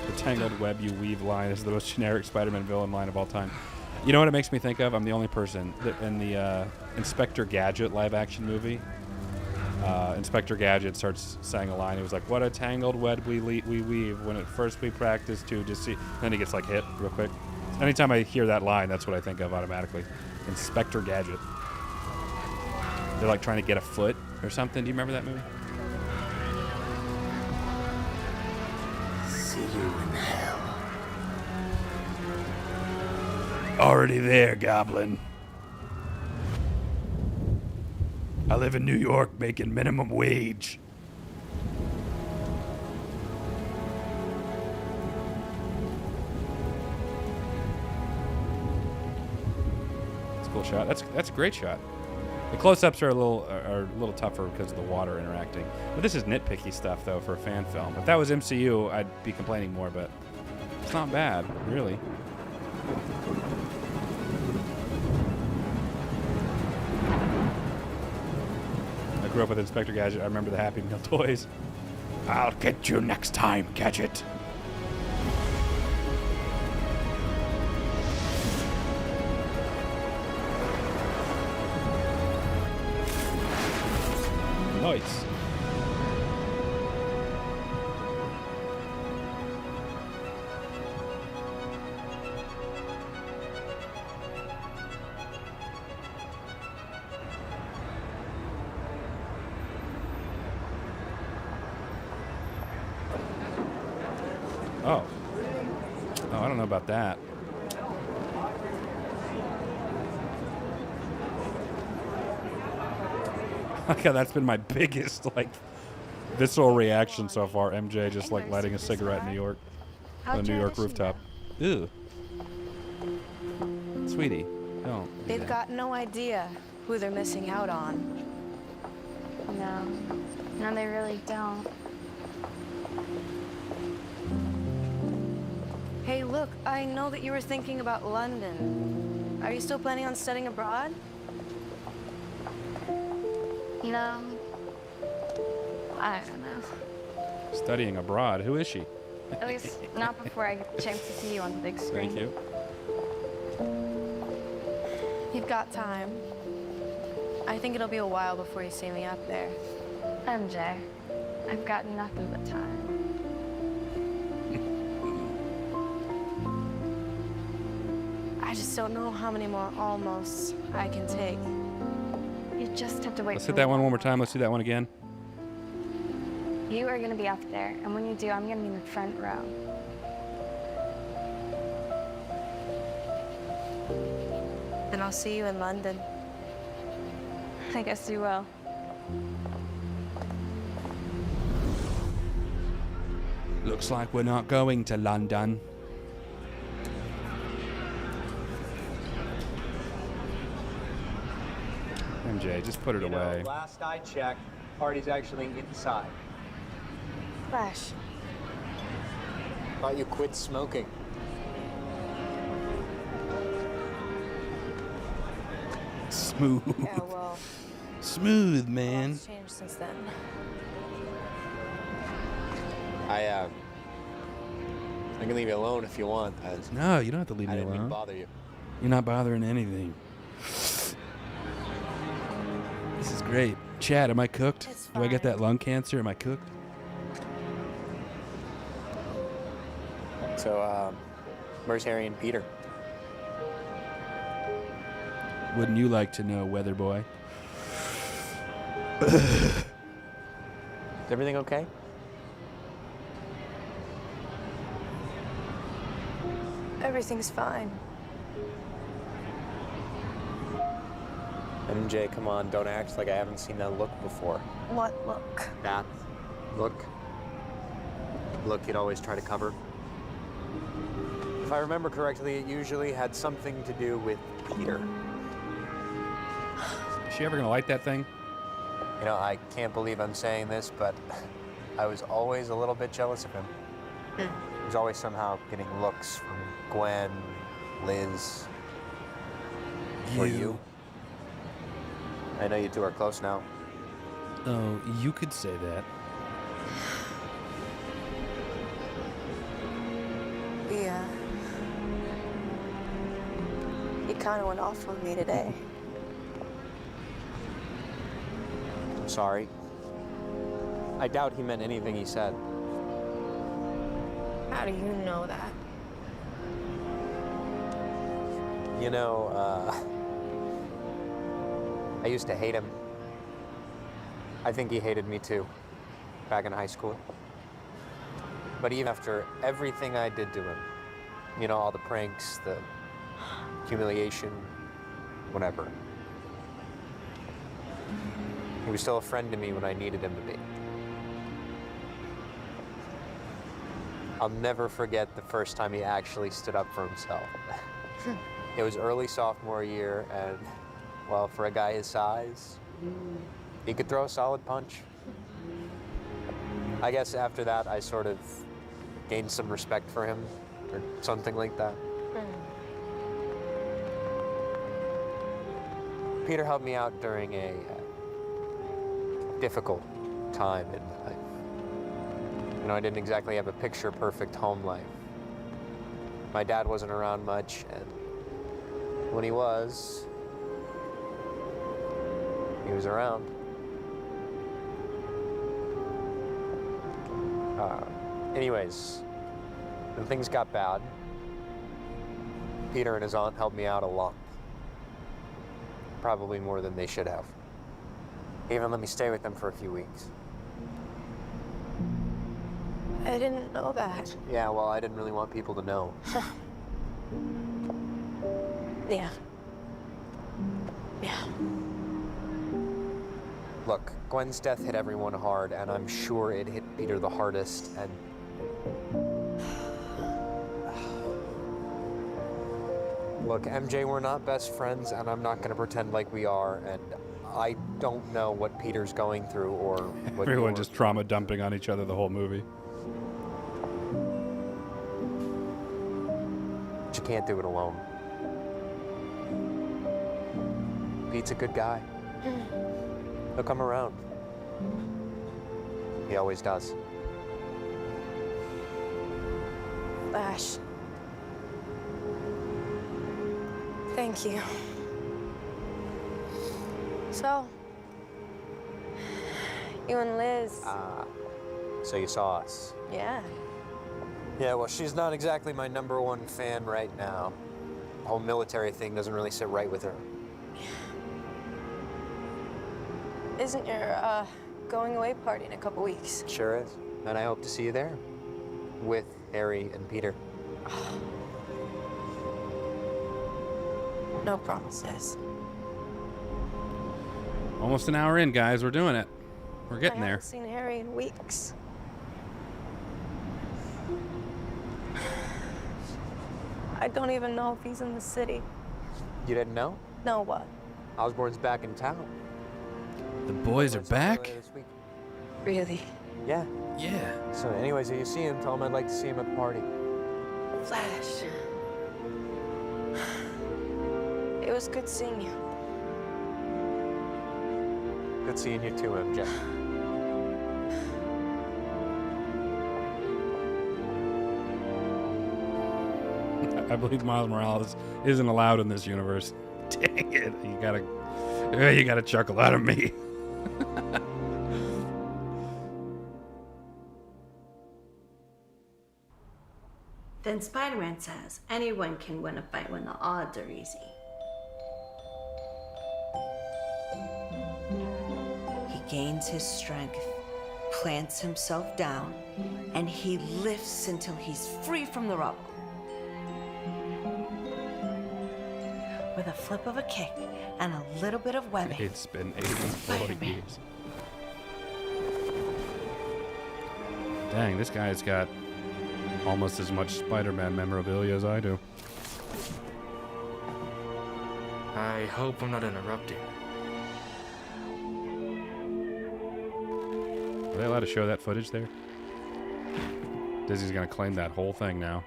The tangled web you weave line is the most generic Spider-Man villain line of all time. You know what it makes me think of? I'm the only person that in the Inspector Gadget live-action movie. Inspector Gadget starts saying a line. He was like, "What a tangled web we weave when at first we practice to deceive." Then he gets like hit real quick. Anytime I hear that line, that's what I think of automatically. Inspector Gadget. They're like trying to get a foot or something. Do you remember that movie? See you in hell. Already there, Goblin. I live in New York making minimum wage. That's a cool shot. That's a great shot. The close-ups are a little tougher because of the water interacting. But this is nitpicky stuff though for a fan film. If that was MCU, I'd be complaining more, but it's not bad, really. I grew up with Inspector Gadget. I remember the Happy Meal toys. I'll get you next time, Gadget. Nice. Oh. Oh, I don't know about that. Okay, that's been my biggest, like, visceral reaction so far. MJ just, like, lighting a cigarette in New York. On the New York rooftop. Ew. Sweetie, don't. They've got no idea who they're missing out on. No, they really don't. Hey, look, I know that you were thinking about London. Are you still planning on studying abroad? You know, I don't know. Studying abroad. Who is she? At least not before I get the chance to see you on the big screen. Thank you. You've got time. I think it'll be a while before you see me up there. MJ, I've got nothing but time. I just don't know how many more almosts I can take. You just have to wait. Let's hit that one more time. Let's do that one again. You are going to be up there, and when you do, I'm going to be in the front row. Then I'll see you in London. I guess you will. Looks like we're not going to London. MJ, just put it away. Last I checked, party's actually inside. Flash. Thought you quit smoking. Smooth. Yeah, well, Smooth, man. it's changed since then. I can leave you alone if you want. No, you don't have to leave I me didn't mean to alone. bother you. You're not bothering anything. This is great. Chad, am I cooked? It's Do I get fine. that lung cancer? Am I cooked? So, where's Harry and Peter? Wouldn't you like to know, weather boy? Is everything okay? Everything's fine. MJ, come on, don't act like I haven't seen that look before. What look? That look. Look you'd always try to cover. If I remember correctly, it usually had something to do with Peter. Is she ever gonna light that thing? You know, I can't believe I'm saying this, but I was always a little bit jealous of him. He was always somehow getting looks from Gwen, Liz, or you. I know you two are close now. Oh, you could say that. Yeah. He kind of went off on me today. I'm sorry. I doubt he meant anything he said. How do you know that? You know, I used to hate him. I think he hated me too, back in high school. But even after everything I did to him, you know, all the pranks, the humiliation, whatever, he was still a friend to me when I needed him to be. I'll never forget the first time he actually stood up for himself. It was early sophomore year, and, well, for a guy his size, he could throw a solid punch. I guess after that, I sort of gained some respect for him, or something like that. Peter helped me out during a difficult time in my life. You know, I didn't exactly have a picture-perfect home life. My dad wasn't around much, and when he was around. Anyways, when things got bad, Peter and his aunt helped me out a lot. Probably more than they should have. They even let me stay with them for a few weeks. I didn't know that. Yeah, well, I didn't really want people to know. Yeah. Yeah. Look, Gwen's death hit everyone hard, and I'm sure it hit Peter the hardest, and... Look, MJ, we're not best friends, and I'm not gonna pretend like we are, and I don't know what Peter's going through, or what Everyone just trauma dumping on each other the whole movie. But you can't do it alone. Pete's a good guy. He'll come around. He always does. Flash. Thank you. So, you and Liz. So you saw us. Yeah. Yeah, well, she's not exactly my #1 fan right now. The whole military thing doesn't really sit right with her. Isn't your going away party in a couple weeks? Sure is. And I hope to see you there. With Harry and Peter. No promises. Almost an hour in, guys. We're doing it. We're getting I there. haven't seen Harry in weeks. I don't even know if he's in the city. You didn't know? No, what? Osborne's back in town. The boys are back? Really? Yeah. Yeah. So anyways, if you see him, tell him I'd like to see him at the party. Flash. It was good seeing you. Good seeing you too, MJ. I believe Miles Morales isn't allowed in this universe. Dang it. You gotta chuckle out of me. Then Spider-Man says anyone can win a fight when the odds are easy. He gains his strength, plants himself down, and he lifts until he's free from the rubble. With a flip of a kick and a little bit of webbing. It's been 84 years. Dang, this guy's got almost as much Spider-Man memorabilia as I do. I hope I'm not interrupting. Are they allowed to show that footage there? Disney's gonna claim that whole thing now.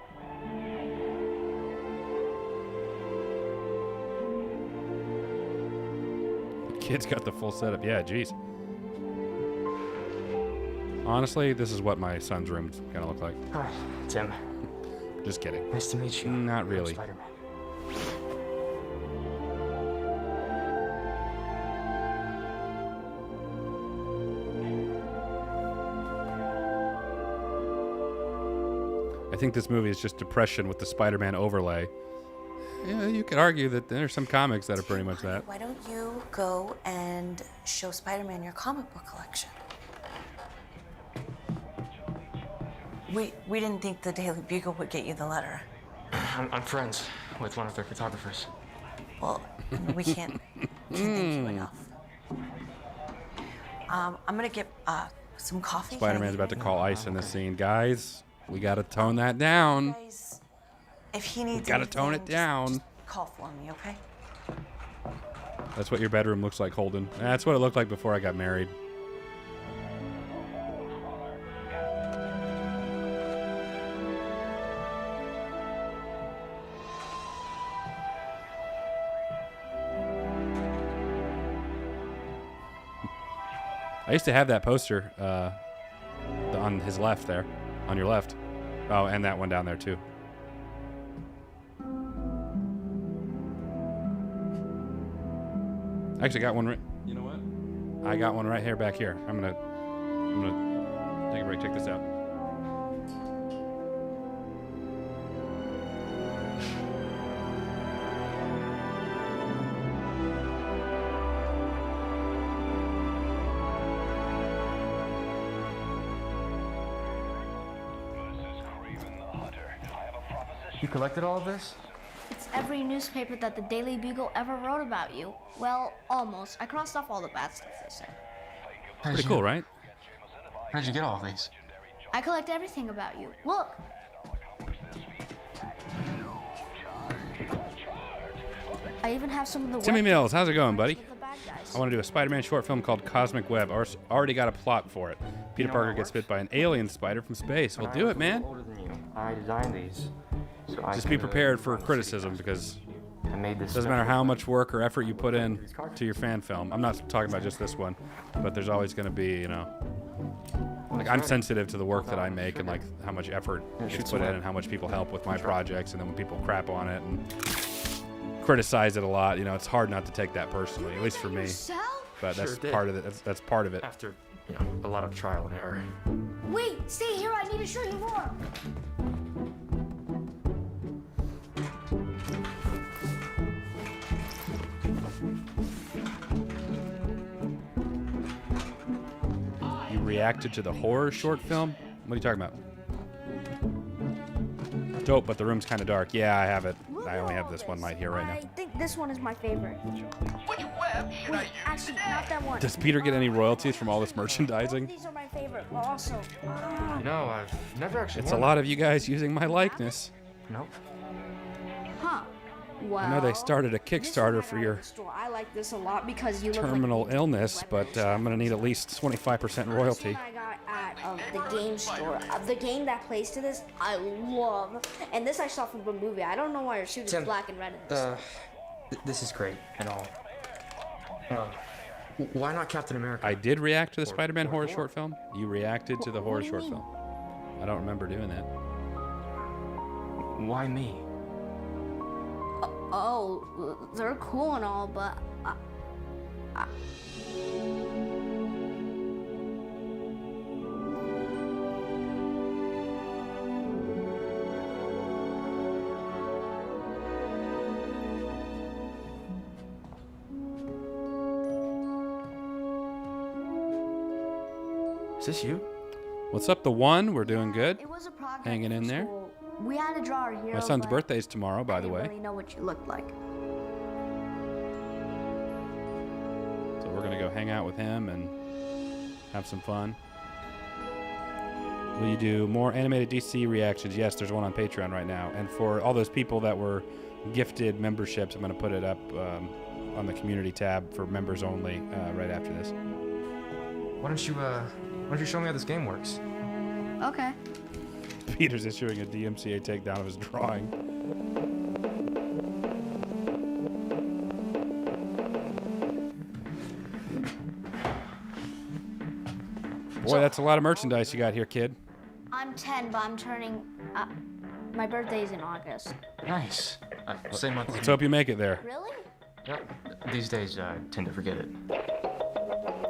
Kid's got the full setup. Yeah, jeez. Honestly, this is what my son's room's gonna look like. Hi, Tim. Just kidding. Nice to meet you. Not really. I'm Spiderman. I think this movie is just depression with the Spider-Man overlay. Yeah, you could argue that there's some comics that are pretty much that. Why don't you go and show Spider-Man your comic book collection? We didn't think the Daily Bugle would get you the letter. I'm friends with one of their photographers. Well, we can't thank you enough. I'm gonna get some coffee. Spider-Man's about to call ice in this scene. Guys, we gotta tone that down. Guys, if he needs Gotta tone it anything, down. just call for me, okay? That's what your bedroom looks like, Holden. That's what it looked like before I got married. I used to have that poster on his left there, on your left. Oh, and that one down there too. I actually got one right. You know what? I got one right here, back here. I'm gonna take a break. Check this out. You collected all of this? It's every newspaper that the Daily Bugle ever wrote about you. Well, almost. I crossed off all the bad stuff they said. Pretty cool, right? How'd you get all of these? I collect everything about you. Look. I even have some of the Timmy Mills, how's it going, buddy? of the bad guys. I want to do a Spider-Man short film called Cosmic Web. Already got a plot for it. Peter Parker gets bit by an alien spider from space. We'll do it, man. Older than you. I designed these. So I Just be could, prepared for criticism, because I made this. it doesn't matter how much work or effort you put in to your fan film. I'm not talking about just this one, but there's always going to be, you know, like I'm sensitive to the work that I make and like how much effort gets put in and how much people help with my projects, and then when people crap on it and criticize it a lot, you know, it's hard not to take that personally, at least for me. But that's part of it. That's part of it. After, you know, a lot of trial and error. Wait, stay here. I need to show you more. You reacted to the horror short film? What are you talking about? Dope, but the room's kind of dark. Yeah, I have it. I only have this one light here right I now. think this one is my favorite. Wait, actually, not that one. Does Peter get any royalties from all this merchandising? These are my favorite, but also. You know, I've never actually. It's a lot of you guys using my likeness. Nope. Huh. Well, I know they started a Kickstarter for your I like this a lot because you look terminal like illness, but I'm going to need at least 25% royalty. I got at the game store. The game that plays to this, I love. And this I saw from the movie. I don't know why your suit is Tim, black and red in this. This is great and all. Why not Captain America? I did react to the Spider-Man horror short film. You reacted to the horror do you short mean? film. I don't remember doing that. Why me? Oh, they're cool and all, but Is this you? What's up, the one? We're doing good. it was a project Hanging in for there. school. We had to draw our hero. My son's but birthday's tomorrow, by I the didn't way. really know what you looked like. So we're going to go hang out with him and have some fun. Will you do more animated DC reactions? Yes, there's one on Patreon right now. And for all those people that were gifted memberships, I'm going to put it up on the community tab for members only right after this. Why don't you show me how this game works? Okay. Peter's issuing a DMCA takedown of his drawing. Boy, that's a lot of merchandise you got here, kid. I'm 10, but I'm turning. My birthday's in August. Nice. Same month. Let's hope you make it there. Really? Yep. These days, I tend to forget it.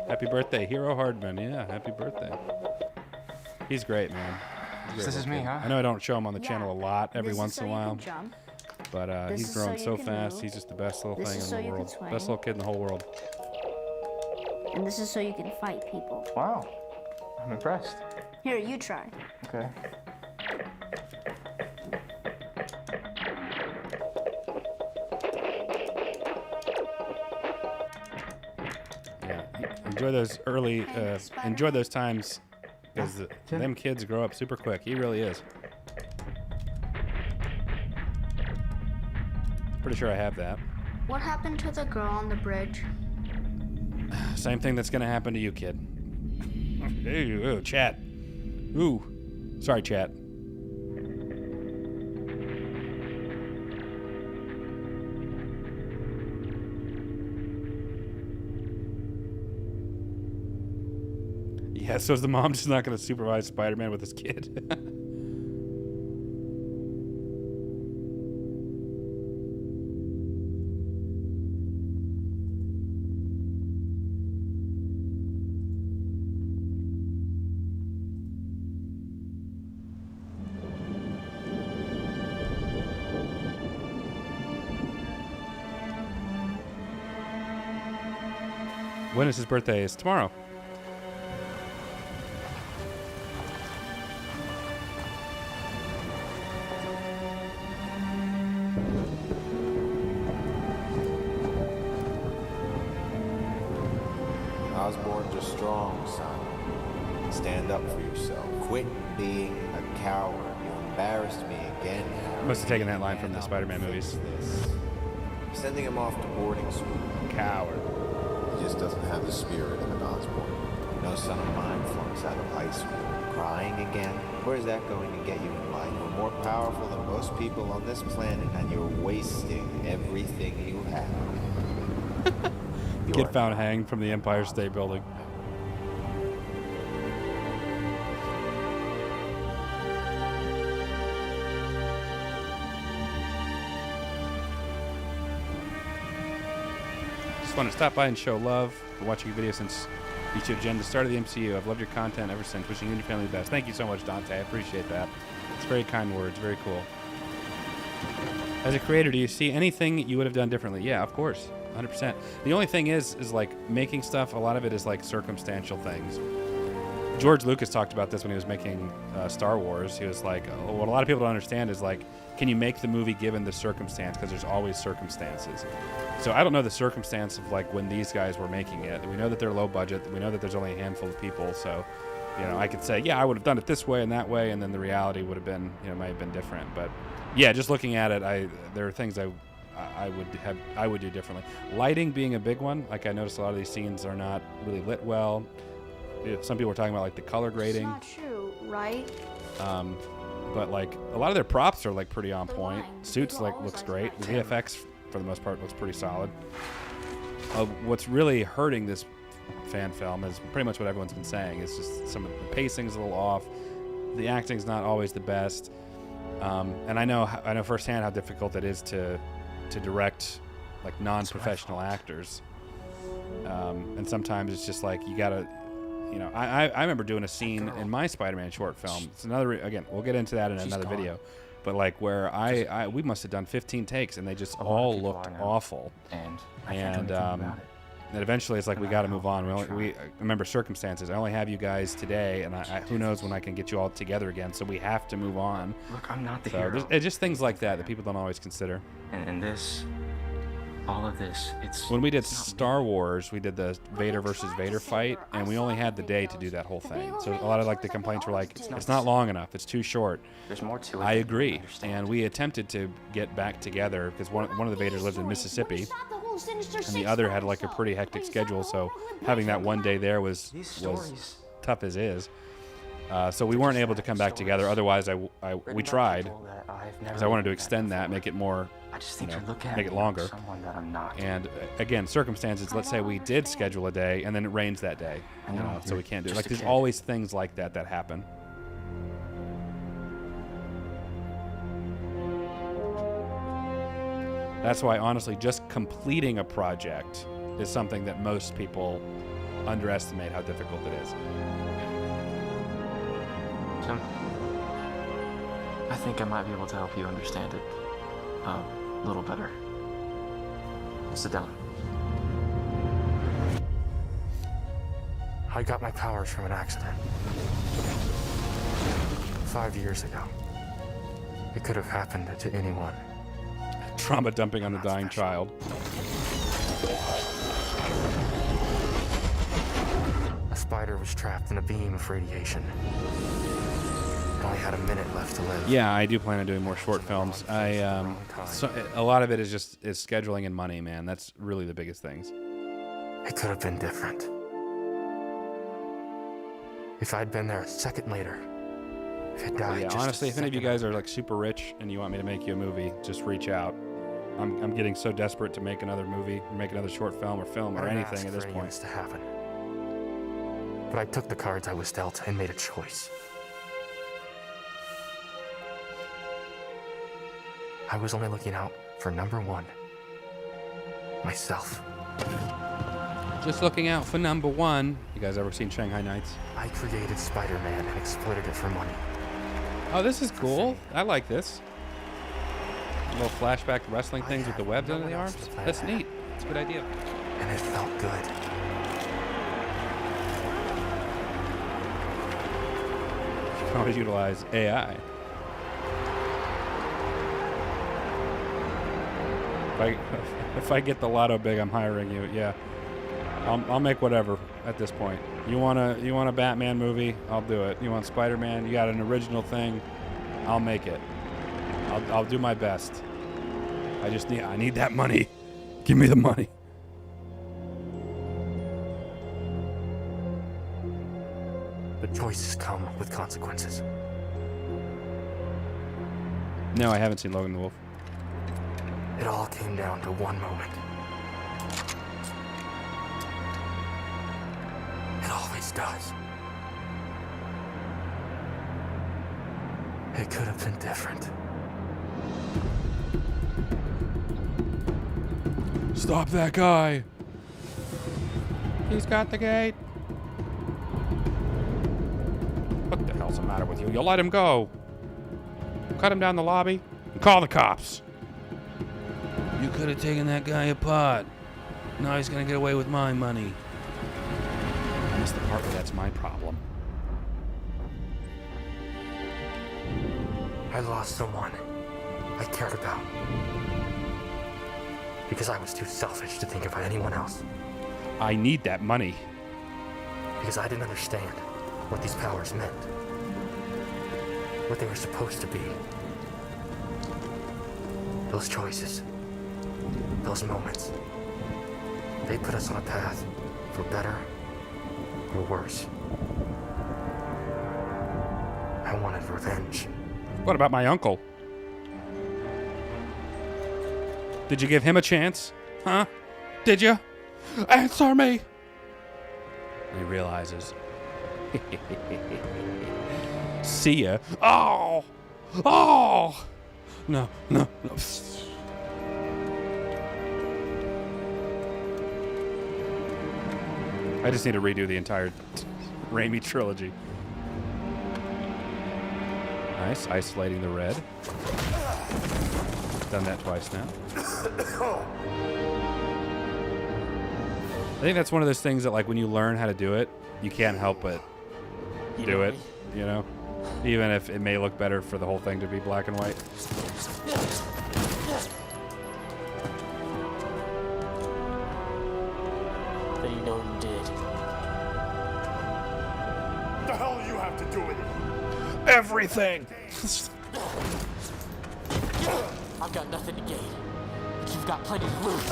Happy birthday, Hero Hardman. Yeah, happy birthday. He's great, man. This is me, huh? I know I don't show him on the channel a lot, every once in a while. Jump. But he's growing so fast. Move. He's just the best little This thing is in so the you world. can swing. Best little kid in the whole world. And this is so you can fight people. Wow. I'm impressed. Here, you try. Okay. Yeah, enjoy those early, enjoy those times, because them kids grow up super quick. He really is. Pretty sure I have that. What happened to the girl on the bridge? Same thing that's gonna happen to you, kid. Ooh, chat. Ooh, sorry, chat. Yeah, so is the mom just not gonna supervise Spider-Man with his kid? When is his birthday? Is tomorrow. Osborne, you're strong, son. Stand up for yourself. Quit being a coward. You embarrassed me again, Harry. Must have taken that line from the Spider-Man movies. I'm sending him off to boarding school. Coward. He just doesn't have the spirit of an Osborne. No son of mine flunks out of high school. Crying again? Where's that going to get you in life? You're more powerful than most people on this planet, and you're wasting everything you have. Kid found hanged from the Empire State Building. Just want to stop by and show love. Been watching your video since YouTube Gen, the start of the MCU. I've loved your content ever since. Wishing you and your family the best. Thank you so much, Dante. I appreciate that. It's very kind words. Very cool. As a creator, do you see anything you would have done differently? Yeah, of course. 100%. The only thing is like making stuff, a lot of it is like circumstantial things. George Lucas talked about this when he was making Star Wars. He was like, what a lot of people don't understand is like, can you make the movie given the circumstance? Because there's always circumstances. So I don't know the circumstance of like when these guys were making it. We know that they're low budget. We know that there's only a handful of people. So, you know, I could say, yeah, I would have done it this way and that way. And then the reality would have been, you know, might have been different. But yeah, just looking at it, there are things I would do differently. Lighting being a big one. Like I noticed a lot of these scenes are not really lit well. Some people were talking about like the color grading. It's not true, right? But like a lot of their props are like pretty on point. Suits like looks great. The VFX for the most part looks pretty solid. What's really hurting this fan film is pretty much what everyone's been saying. It's just some of the pacing's a little off. The acting's not always the best. And I know firsthand how difficult it is to direct like non-professional actors. And sometimes it's just like you gotta, you know, I remember doing a scene in my Spider-Man short film. It's another, again, we'll get into that in another video. But like where we must have done 15 takes and they just all looked awful. And eventually it's like we got to move on. We remember circumstances. I only have you guys today, and who knows when I can get you all together again. So we have to move on. Look, I'm not the hero. It's just things like that people don't always consider. And this, all of this, when we did Star Wars, we did the Vader versus Vader fight, and we only had the day to do that whole thing. So a lot of like the complaints were like, it's not long enough, it's too short. There's more to it. I agree, and we attempted to get back together because one of the Vaders lived in Mississippi, and the other had like a pretty hectic schedule. So having that one day there was tough as is. So we weren't able to come back together. Otherwise, we tried, because I wanted to extend that, make it more, make it longer. And again, circumstances. Let's say we did schedule a day, and then it rains that day, so we can't do it. Like there's always things like that happen. That's why, honestly, just completing a project is something that most people underestimate how difficult it is. Tim, I think I might be able to help you understand it a little better. Sit down. I got my powers from an accident. 5 years ago. It could have happened to anyone. Trauma dumping on the dying child. A spider was trapped in a beam of radiation. It only had a minute left to live. Yeah, I do plan on doing more short films. So a lot of it is just scheduling and money, man. That's really the biggest things. It could have been different. If I'd been there a second later. If it died just honestly, if any of you guys are like super rich and you want me to make you a movie, just reach out. I'm getting so desperate to make another movie, or make another short film or anything at this point. To happen. But I took the cards I was dealt and made a choice. I was only looking out for number one, myself. Just looking out for number one. You guys ever seen Shanghai Nights? I created Spider-Man and exploited it for money. Oh, this is cool. I like this. Little flashback wrestling things with the webs under the arms. That's neat. It's a good idea. And it felt good. You can always utilize AI. If I get the lotto big, I'm hiring you. Yeah, I'll make whatever at this point. You want a Batman movie? I'll do it. You want Spider-Man? You got an original thing? I'll make it. I'll do my best. I need that money. Give me the money. The choices come with consequences. No, I haven't seen Logan the Wolf. It all came down to one moment. It always does. It could have been different. Stop that guy. He's got the gate. What the hell's the matter with you? You'll let him go. Cut him down the lobby and call the cops. You could have taken that guy apart. Now he's gonna get away with my money. I missed the part where that's my problem. I lost someone I cared about. Because I was too selfish to think about anyone else. I need that money. Because I didn't understand what these powers meant. What they were supposed to be. Those choices. Those moments. They put us on a path for better or worse. I wanted revenge. What about my uncle? Did you give him a chance? Huh? Did you? Answer me! He realizes. See ya. Oh! Oh! No. I just need to redo the entire Raimi trilogy. Nice, isolating the red. Done that twice now. I think that's one of those things that, like, when you learn how to do it, you can't help but do it, you know? Even if it may look better for the whole thing to be black and white. Then you know you did. What the hell do you have to do with it? Everything! I've got nothing to gain, but you've got plenty to lose.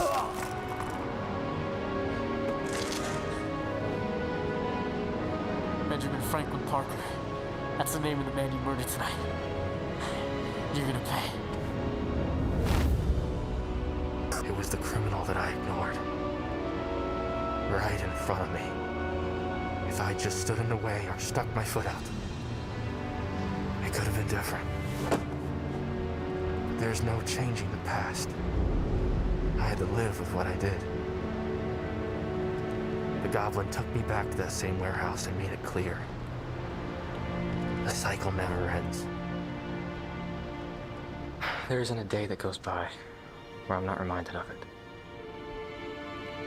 Benjamin Franklin Parker, That's the name of the man you murdered tonight. You're gonna pay. It was the criminal that I ignored. Right in front of me. If I just stood in the way or stuck my foot out, it could have been different. There's no changing the past. I had to live with what I did. The goblin took me back to that same warehouse and made it clear. The cycle never ends. There isn't a day that goes by where I'm not reminded of it.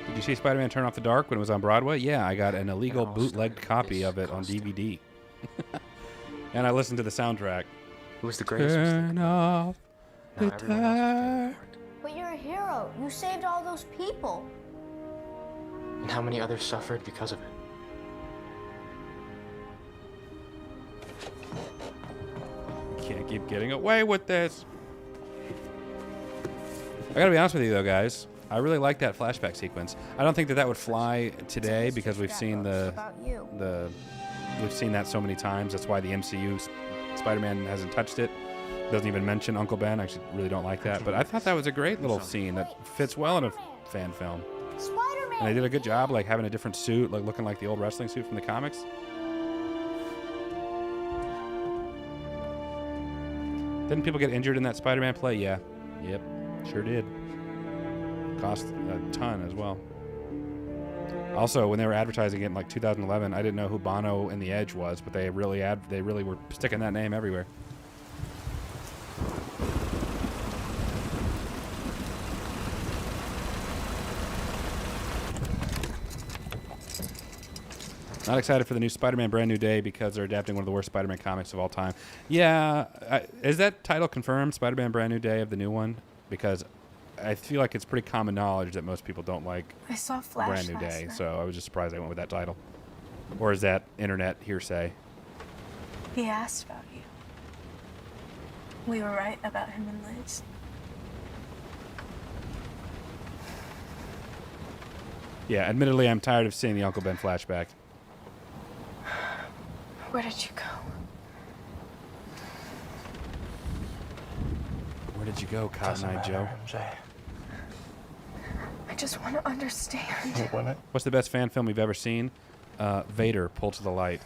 Did you see Spider-Man Turn Off the Dark when it was on Broadway? Yeah, I got an illegal bootlegged copy of it on DVD. And I listened to the soundtrack. It was the greatest Turn off the dark. But you're a hero. You saved all those people. And how many others suffered because of it? Can't keep getting away with this. I gotta be honest with you though, guys. I really like that flashback sequence. I don't think that would fly today because we've seen we've seen that so many times. That's why the MCU Spider-Man hasn't touched it. Doesn't even mention Uncle Ben. I actually really don't like that. But I thought that was a great little scene that fits well in a fan film. Spider-Man! And they did a good job, like having a different suit, like looking like the old wrestling suit from the comics. Didn't people get injured in that Spider-Man play? Yeah. Yep. Sure did. Cost a ton as well. Also, when they were advertising it in like 2011, I didn't know who Bono and the Edge was, but they really were sticking that name everywhere. Not excited for the new Spider-Man Brand New Day because they're adapting one of the worst Spider-Man comics of all time. Yeah, is that title confirmed, Spider-Man Brand New Day of the new one? Because I feel like it's pretty common knowledge that most people don't like I saw Flash Brand New Day, so I was just surprised they went with that title. Or is that internet hearsay? He asked about you. We were right about him and Liz. Yeah, admittedly, I'm tired of seeing the Uncle Ben flashback. Where did you go? Where did you go, Cotton Eye Joe? I just want to understand. What's the best fan film you've ever seen? Vader, Pull to the Light.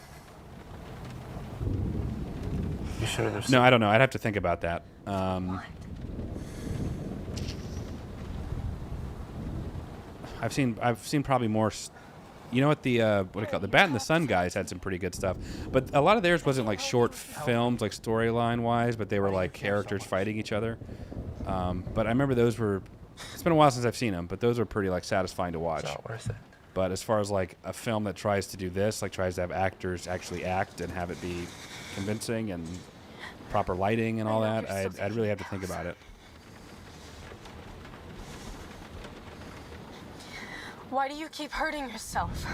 You sure there's... No, I don't know. I'd have to think about that. I've seen probably more. You know what the what do you call it? The Bat in the Sun guys had some pretty good stuff, but a lot of theirs wasn't like short films, like storyline wise, but they were like characters fighting each other. But I remember those were. It's been a while since I've seen them, but those are pretty like satisfying to watch. It's not worth it. But as far as like a film that tries to do this, like tries to have actors actually act and have it be convincing and proper lighting and all that, I'd really have to think about it. Why do you keep hurting yourself?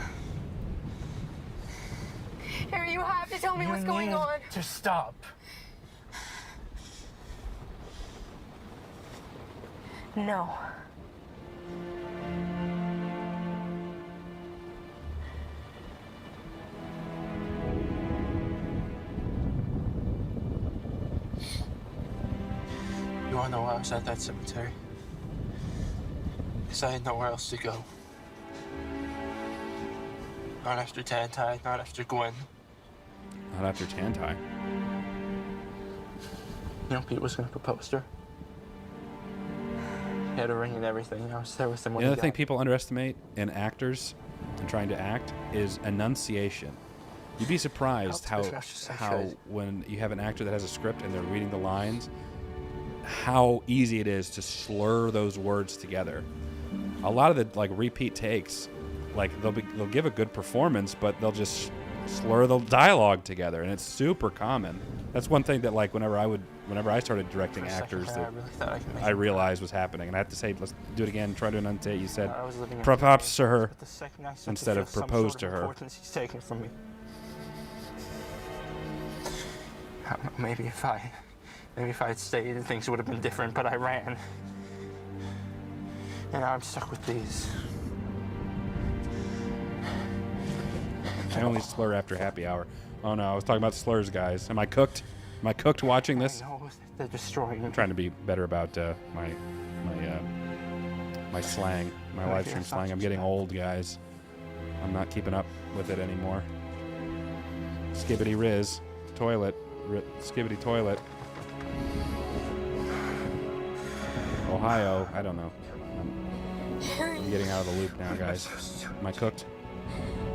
Here, you have to tell me what's going on. Just stop. No. You wanna know why I was at that cemetery? Because I had nowhere else to go. Not after Tantai, not after Gwen. Not after Tantai. You know, Pete was gonna propose to her. He had a ring and everything. I was there with him when The he other thing died. people underestimate in actors and trying to act is enunciation. You'd be surprised how when you have an actor that has a script and they're reading the lines, how easy it is to slur those words together. A lot of the like repeat takes, like they'll give a good performance, but they'll just slur the dialogue together, and it's super common. That's one thing that like whenever I started directing actors that I realized was happening, and I have to say, let's do it again. Try to enunciate. You said props to her instead of propose to her. He's taken from me. Maybe if I had stayed, things would have been different. But I ran, and now I'm stuck with these. I only slur after happy hour. Oh no, I was talking about slurs, guys. Am I cooked? Am I cooked watching this? No, they're destroying. I'm trying to be better about my slang, my live stream slang. I'm getting old, guys. I'm not keeping up with it anymore. Skibbity Riz, toilet, skibbity toilet. Ohio, I don't know. I'm getting out of the loop now, guys. Am I cooked?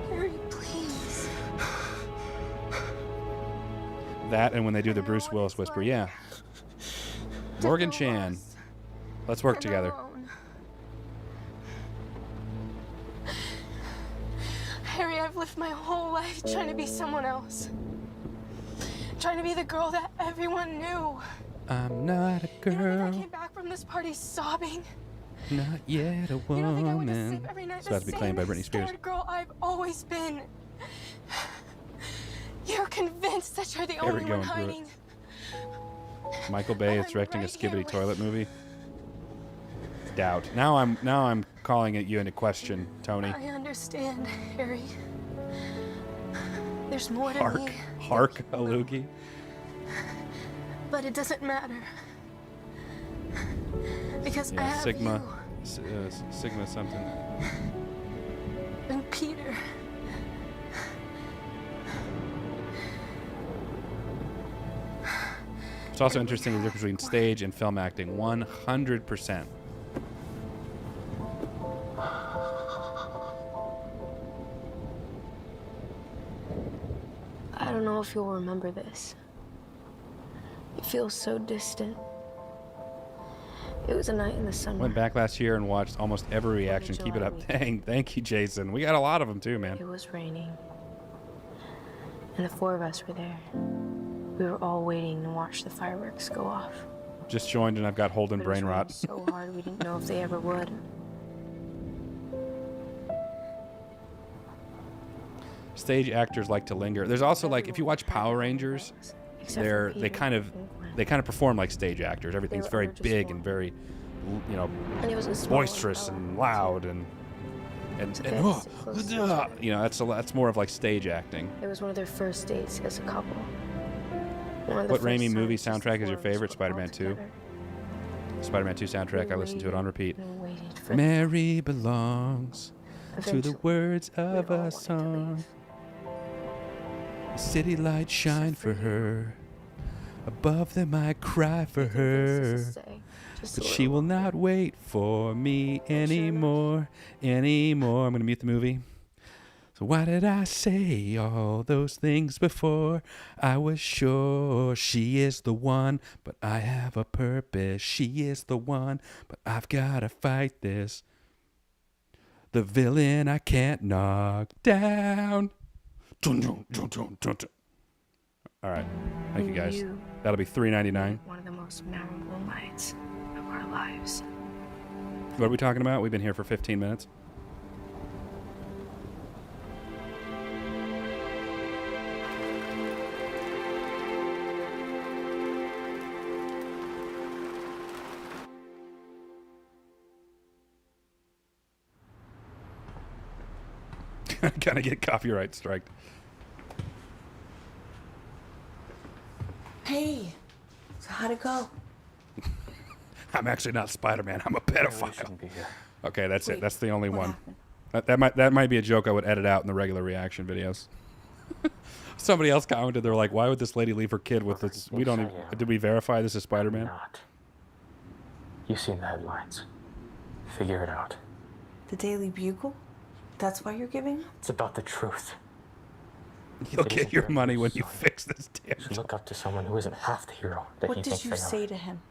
Harry, please. That and when they do the Bruce Willis whisper, yeah. Morgan Chan, let's work together. Harry, I've lived my whole life trying to be someone else. Trying to be the girl that everyone knew. I'm not a You don't think I girl, came back from this party sobbing? not yet a You don't think I went to sleep woman. every night It's about to be claimed by Britney Spears. scared girl I've always been. You're convinced that you're the Here we only go one through it. hiding. Michael Bay is directing a skibbity toilet movie. Doubt. Now I'm calling it you into question, Tony. I understand, Harry. There's more to me. Hark a loogie. But it doesn't matter. Because I Yeah, have Sigma, you Sigma something. and Peter. It's also interesting the difference between stage and film acting. 100%. I don't know if you'll remember this. It feels so distant. It was a night in the summer. Went back last year and watched almost every reaction. Keep it up. Dang, thank you, Jason. We got a lot of them too, man. It was raining. And the four of us were there. We were all waiting to watch the fireworks go off. Just joined and I've got Holden brain rot. So hard we didn't know if they ever would. Stage actors like to linger. There's also like if you watch Power Rangers, they kind of perform like stage actors. Everything's very big and very, you know, And it was in small boisterous and loud and Okay, you know, that's more of like stage acting. It was one of their first dates as a couple. One of the What first Raimi movie times soundtrack is your the four of us favorite? were Spider-Man 2. together. Spider-Man 2 soundtrack. I listened to it on repeat. and waited for Mary belongs to the Eventually, words of a song. City lights shine for her. Above them I cry for her. But she will not wait for me anymore. I'm going to mute the movie. So why did I say all those things before? I was sure she is the one, but I have a purpose. She is the one, but I've got to fight this. The villain I can't knock down. Dun, dun, dun, dun, dun, dun. All right. Thank you, guys. That'll be $3.99. one of the most memorable nights of our lives. What are we talking about? We've been here for 15 minutes. Gotta get copyright striked. Hey, so how'd it go? I'm actually not Spider-Man. I'm a pedophile. Okay, that's it. That's the only one. happened? That might be a joke I would edit out in the regular reaction videos. Somebody else commented. They're like, "Why would this lady leave her kid with this? We don't. Even, did we verify this is Spider-Man?" Not. You've seen the headlines. Figure it out. The Daily Bugle? That's why you're giving? It's about the truth. You'll get your money when you fix this damn You should look up to someone who isn't half the hero that What he did thinks you they are. say to him?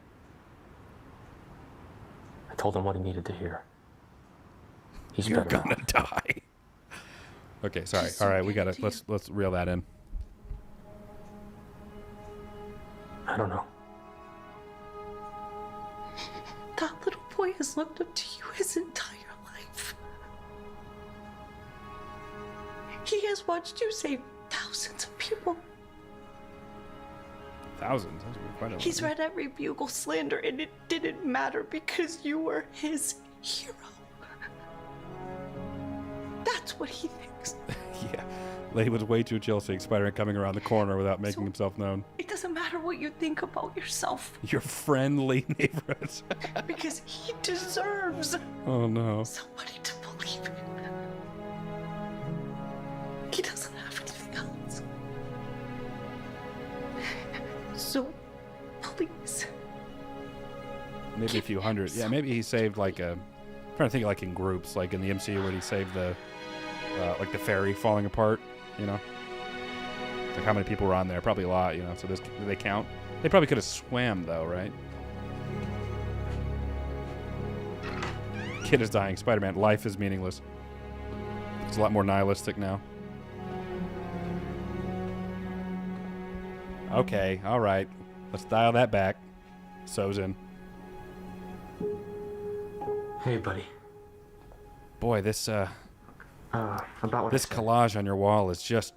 I told him what he needed to hear. He's You're better gonna off. die. Okay, sorry. All right, we gotta let's reel that in. I don't know. That little boy has looked up to you his entire life. He has watched you save thousands of people. Thousands. That's quite a lot. He's read every Bugle slander, and it didn't matter because you were his hero. That's what he thinks. Yeah. Lady was way too chill seeing Spider-Man coming around the corner without making himself known. It doesn't matter what you think about yourself. Your friendly neighborhoods. Because he deserves Oh no. somebody to believe in. He doesn't have anything else. So, please. Maybe a few hundred. Yeah, maybe he saved like a. I'm trying to think like in groups, like in the MCU where he saved the, like the ferry falling apart. You know, like how many people were on there? Probably a lot. You know, so do they count? They probably could have swam though, right? Kid is dying. Spider-Man, life is meaningless. It's a lot more nihilistic now. Okay, all right. Let's dial that back. So's in. Hey, buddy. Boy, this About what this I said. collage on your wall is just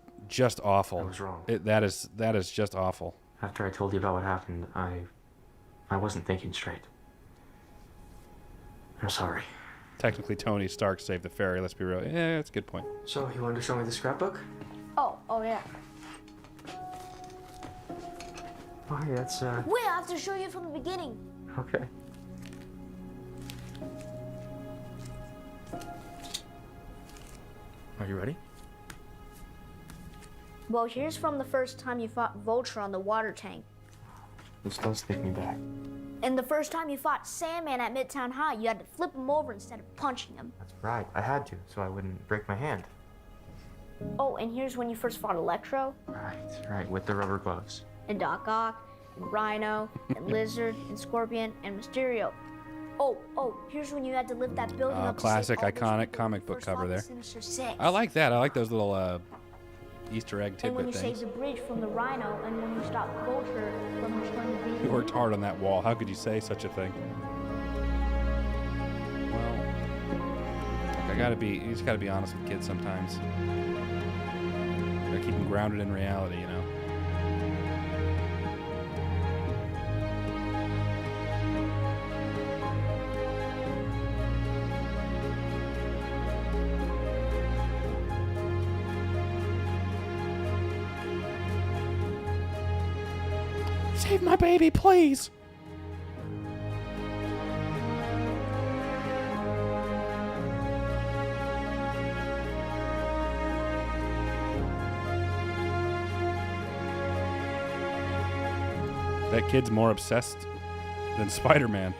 awful. I was wrong. That is just awful. After I told you about what happened, I wasn't thinking straight. I'm sorry. Technically, Tony Stark saved the ferry. Let's be real. Yeah, that's a good point. So, you wanted to show me the scrapbook? Oh yeah. Oh, hey, that's, Wait, I have to show you from the beginning. okay. Are you ready? Well, here's from the first time you fought Vulture on the water tank. This does take me back. And the first time you fought Sandman at Midtown High, you had to flip him over instead of punching him. That's right. I had to, so I wouldn't break my hand. Oh, and here's when you first fought Electro, Right, with the rubber gloves. and Doc Ock, and Rhino, and Lizard, and Scorpion, and Mysterio. Oh, here's when you had to lift that building up to Classic, save all those iconic people comic when you book first cover fought the there. Sinister Six. I like that. I like those little Easter egg And when tidbit you things. saved the bridge from the Rhino, and when you stopped Vulture from destroying the beacon. You worked hard on that wall. How could you say such a thing? Well, you just gotta be honest with kids sometimes. Gotta keep them grounded in reality, you know. Save my baby, please. That kid's more obsessed than Spider-Man.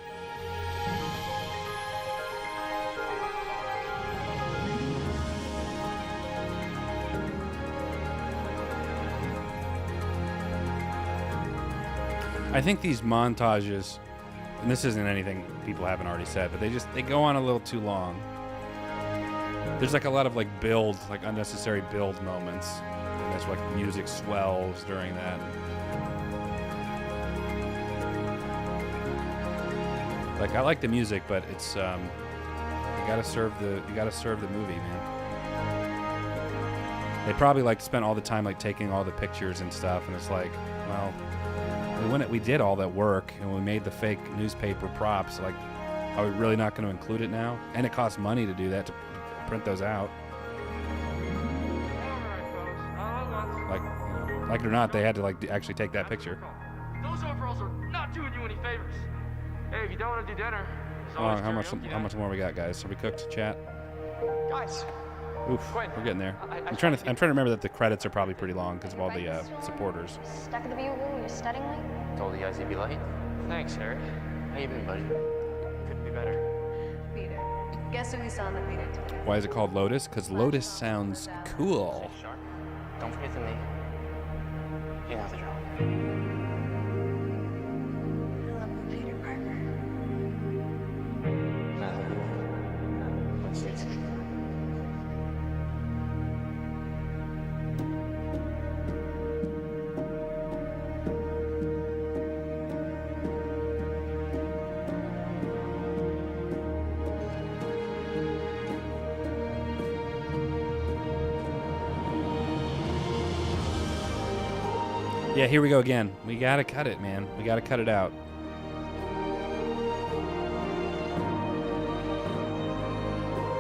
I think these montages, and this isn't anything people haven't already said, but they go on a little too long. There's like a lot of like unnecessary build moments. And there's like music swells during that. Like I like the music, but it's you gotta serve the movie, man. They probably like spent all the time like taking all the pictures and stuff, and it's like, well, we did all that work and we made the fake newspaper props. Like, are we really not going to include it now? And it costs money to do that, to print those out. Like it or not, they had to like actually take that picture. Those overalls are not doing you any favors. Hey, if you don't want to do dinner, there's Oh, always how much karaoke. more we got, guys? Are we cooked, chat? Guys. Oof, Gwen, we're getting there. I I'm trying to remember that the credits are probably pretty long because of all the supporters. Stuck at the bugle, you're studying late? Told you guys you'd be late. Thanks, Harry. How you been, buddy? Couldn't be better. Peter. Guess who we saw in the theater today? Why is it called Lotus? Because Lotus sounds cool. Don't forget the me. You know the drill. I love you, Peter Parker. Let's see. Yeah, here we go again. We gotta cut it, man. We gotta cut it out.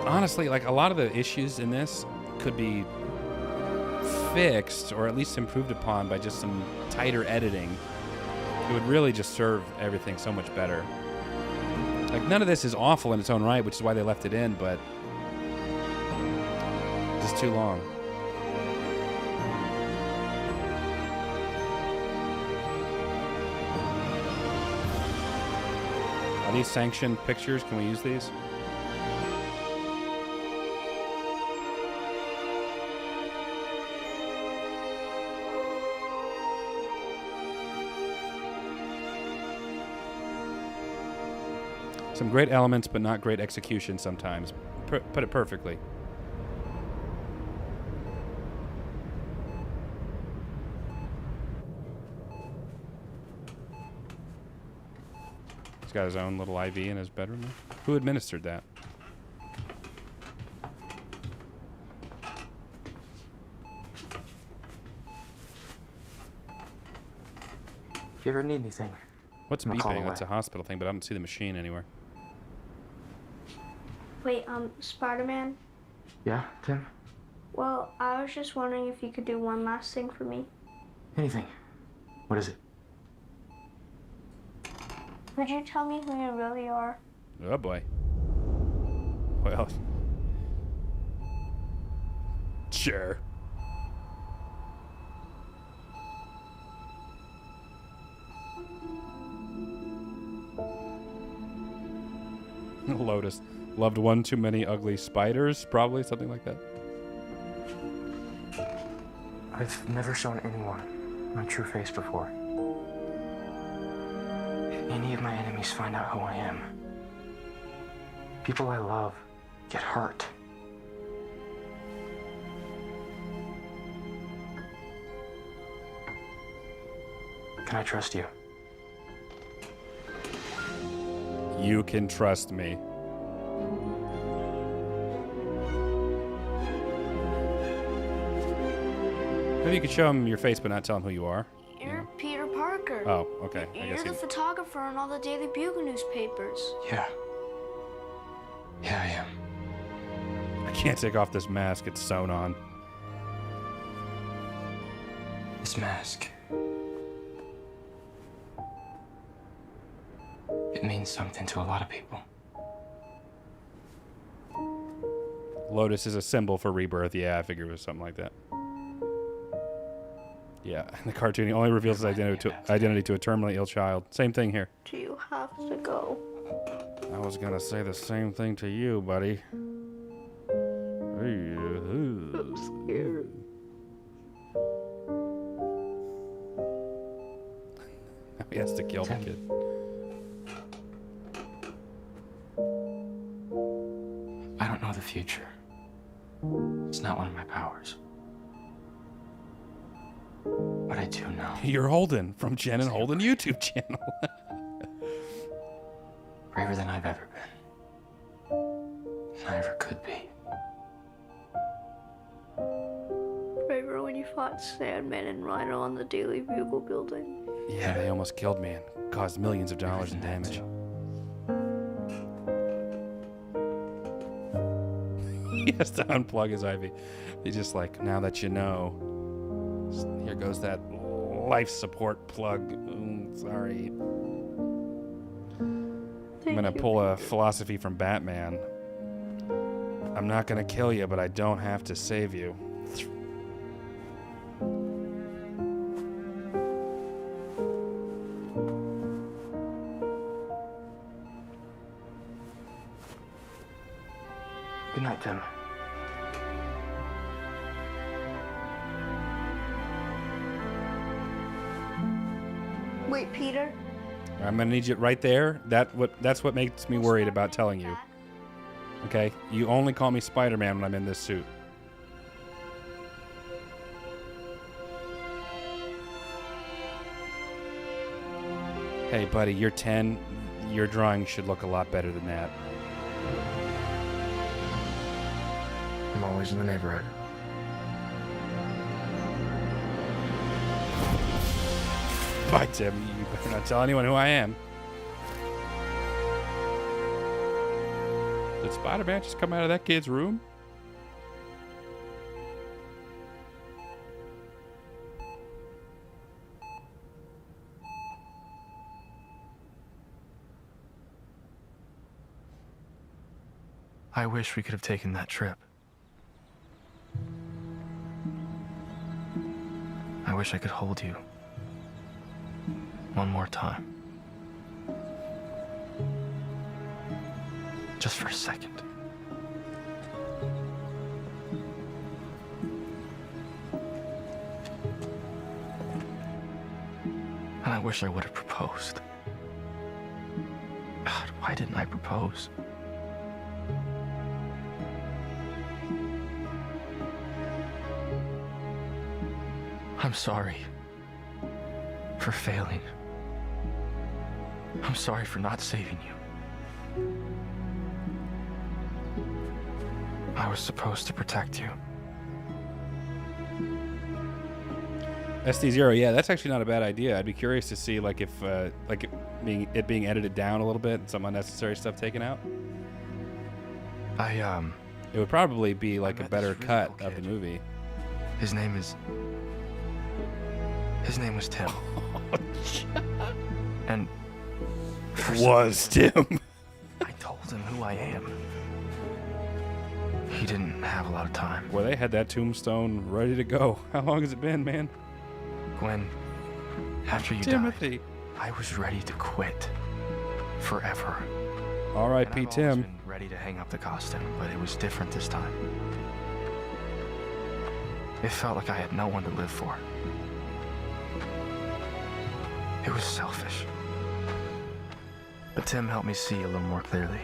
Honestly, like a lot of the issues in this could be fixed or at least improved upon by just some tighter editing, it would really just serve everything so much better. Like, none of this is awful in its own right, which is why they left it in, but it's just too long. Are these sanctioned pictures? Can we use these? Some great elements, but not great execution sometimes. Put it perfectly. He's got his own little IV in his bedroom. Who administered that? If you ever need anything, What's I'll call beeping? away. That's a hospital thing, but I don't see the machine anywhere. Wait, Spider-Man? Yeah, Tim? Well, I was just wondering if you could do one last thing for me. Anything. What is it? Would you tell me who you really are? Oh boy. Well, sure. Lotus. Loved one too many ugly spiders, probably, something like that. I've never shown anyone my true face before. If any of my enemies find out who I am, people I love get hurt. Can I trust you? You can trust me. Maybe you could show him your face, but not tell him who you are. You're Peter Parker. Oh, okay. I guess You're the photographer on all the Daily Bugle newspapers. Yeah. Yeah, I am. I can't take off this mask. It's sewn on. This mask. It means something to a lot of people. Lotus is a symbol for rebirth. Yeah, I figured it was something like that. Yeah, in the cartoon, he only reveals his identity to a terminally ill child. Same thing here. Do you have to go? I was gonna say the same thing to you, buddy. I'm scared. He has to kill the kid. I don't know the future. It's not one of my powers. But I do know. You're Holden from Jen and Holden YouTube channel. Braver than I've ever been. Than I ever could be. Braver when you fought Sandman and Rhino on the Daily Bugle building. Yeah, they almost killed me and caused millions of dollars in damage. He has to unplug his IV. He's just like, now that you know, here goes that life support plug. Sorry. I'm gonna pull a philosophy from Batman. I'm not gonna kill you, but I don't have to save you. Good night, Tim. Wait, Peter? I'm gonna need you right there. That's what makes me worried about telling you. Okay? You only call me Spider-Man when I'm in this suit. Hey, buddy, you're 10. Your drawing should look a lot better than that. I'm always in the neighborhood. Bye, Tim. You better not tell anyone who I am. Did Spider-Man just come out of that kid's room? I wish we could have taken that trip. I wish I could hold you one more time. Just for a second. And I wish I would have proposed. God, why didn't I propose? I'm sorry for failing. I'm sorry for not saving you. I was supposed to protect you. SD0, yeah, that's actually not a bad idea. I'd be curious to see like if like it being edited down a little bit and some unnecessary stuff taken out. It would probably be like a better cut of the movie. His name was Tim. And was Tim. I told him who I am. He didn't have a lot of time. Well, they had that tombstone ready to go. How long has it been, man? Gwen, after you Timothy. died, I was ready to quit forever. R.I.P. Tim. Been ready to hang up the costume, but it was different this time. It felt like I had no one to live for. It was selfish. But Tim helped me see a little more clearly.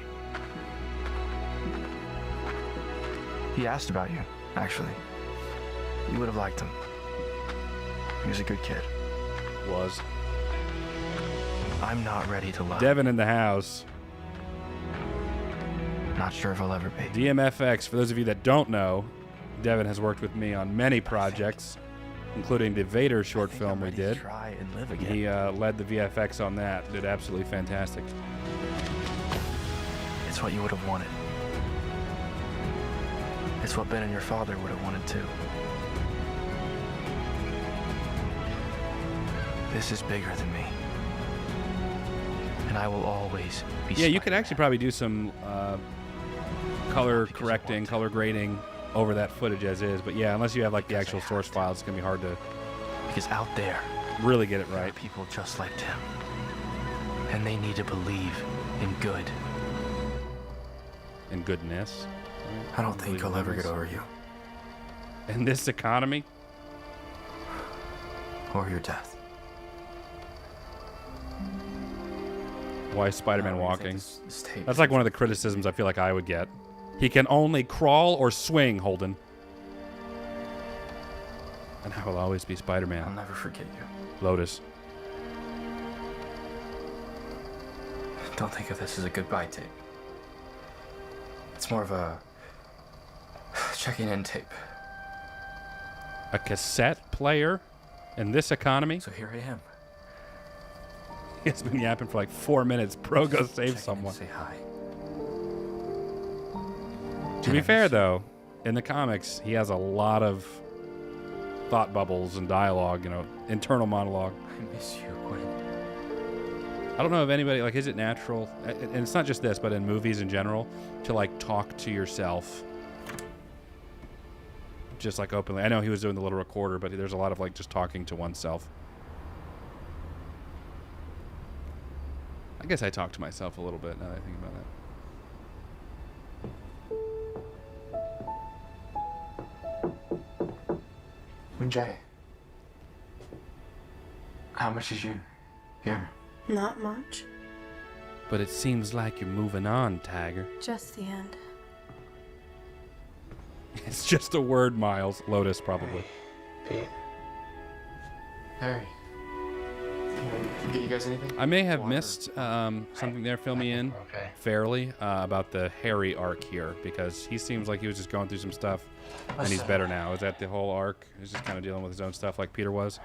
He asked about you, actually. You would have liked him. He was a good kid. Was. I'm not ready to love. Devin in the house. Not sure if I'll ever be. DMFX, for those of you that don't know, Devin has worked with me on many projects, including the Vader short film we did. Try and live again. He led the VFX on that. Did absolutely fantastic. It's what you would have wanted. It's what Ben and your father would have wanted too. This is bigger than me. And I will always be Yeah, you could actually probably do some color correcting, color grading over that footage as is. But yeah, unless you have like the actual source files, it's going to be hard to... Because out there, really get it right. There are people just like Tim. And they need to believe in good. In goodness. I don't think I'll ever get over you. In this economy? Or your death. Why is Spider-Man walking? That's like one of the criticisms I feel like I would get. He can only crawl or swing, Holden. And I will always be Spider-Man. I'll never forget you. Lotus. Don't think of this as a goodbye tape. It's more of a checking in tape. A cassette player in this economy? So here I am. It's been yapping for like 4 minutes. Bro, go save someone. Say hi. To be fair, though, in the comics, he has a lot of thought bubbles and dialogue, you know, internal monologue. I miss you, Gwen. I don't know if anybody, like, is it natural, and it's not just this, but in movies in general, to, like, talk to yourself just, like, openly. I know he was doing the little recorder, but there's a lot of, like, just talking to oneself. I guess I talk to myself a little bit now that I think about that. Jay, how much is you here? Not much. But it seems like you're moving on, Tiger. Just the end. It's just a word, Miles. Lotus, probably. Pete. Harry. Get you guys anything? I may have missed something there. Fill me in fairly about the Harry arc here, because he seems like he was just going through some stuff, and he's better now. Is that the whole arc? He's just kind of dealing with his own stuff like Peter was?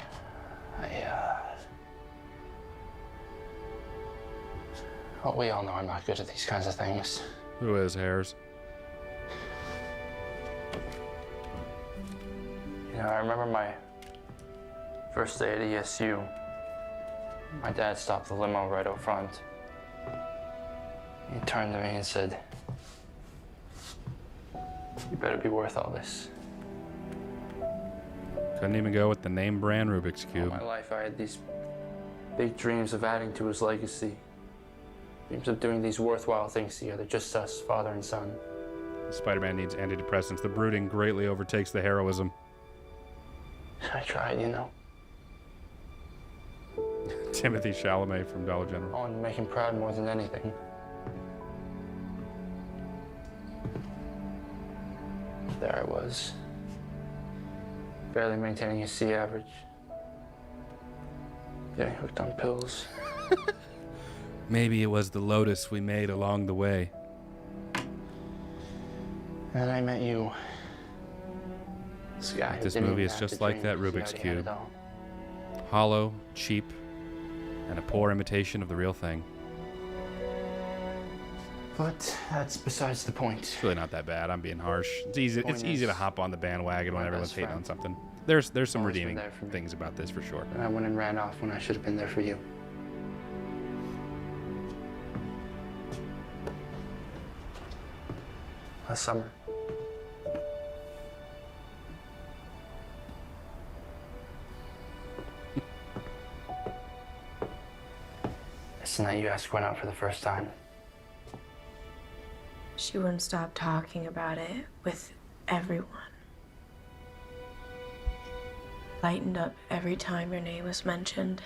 Well, we all know I'm not good at these kinds of things. Who is Harris? You know, I remember my first day at ESU. My dad stopped the limo right out front. He turned to me and said, You better be worth all this. Couldn't even go with the name brand Rubik's All Cube. my life, I had these big dreams of adding to his legacy. Dreams of doing these worthwhile things together, just us, father and son. Spider-Man needs antidepressants. The brooding greatly overtakes the heroism. I tried, you know. Timothy Chalamet from Dollar General. I wanted to make him proud more than anything. There I was, barely maintaining a C average, getting hooked on pills. Maybe it was the Lotus we made along the way. And then I met you. This guy. This movie is just like that Rubik's Cube. Hollow, cheap, and a poor imitation of the real thing. But that's besides the point. It's really not that bad. I'm being harsh. It's easy. It's easy to hop on the bandwagon when everyone's hating on something. There's some redeeming things about this for sure. And I went and ran off when I should have been there for you. Last summer. It's the night you asked Gwen out for the first time. She wouldn't stop talking about it with everyone. Lightened up every time your name was mentioned.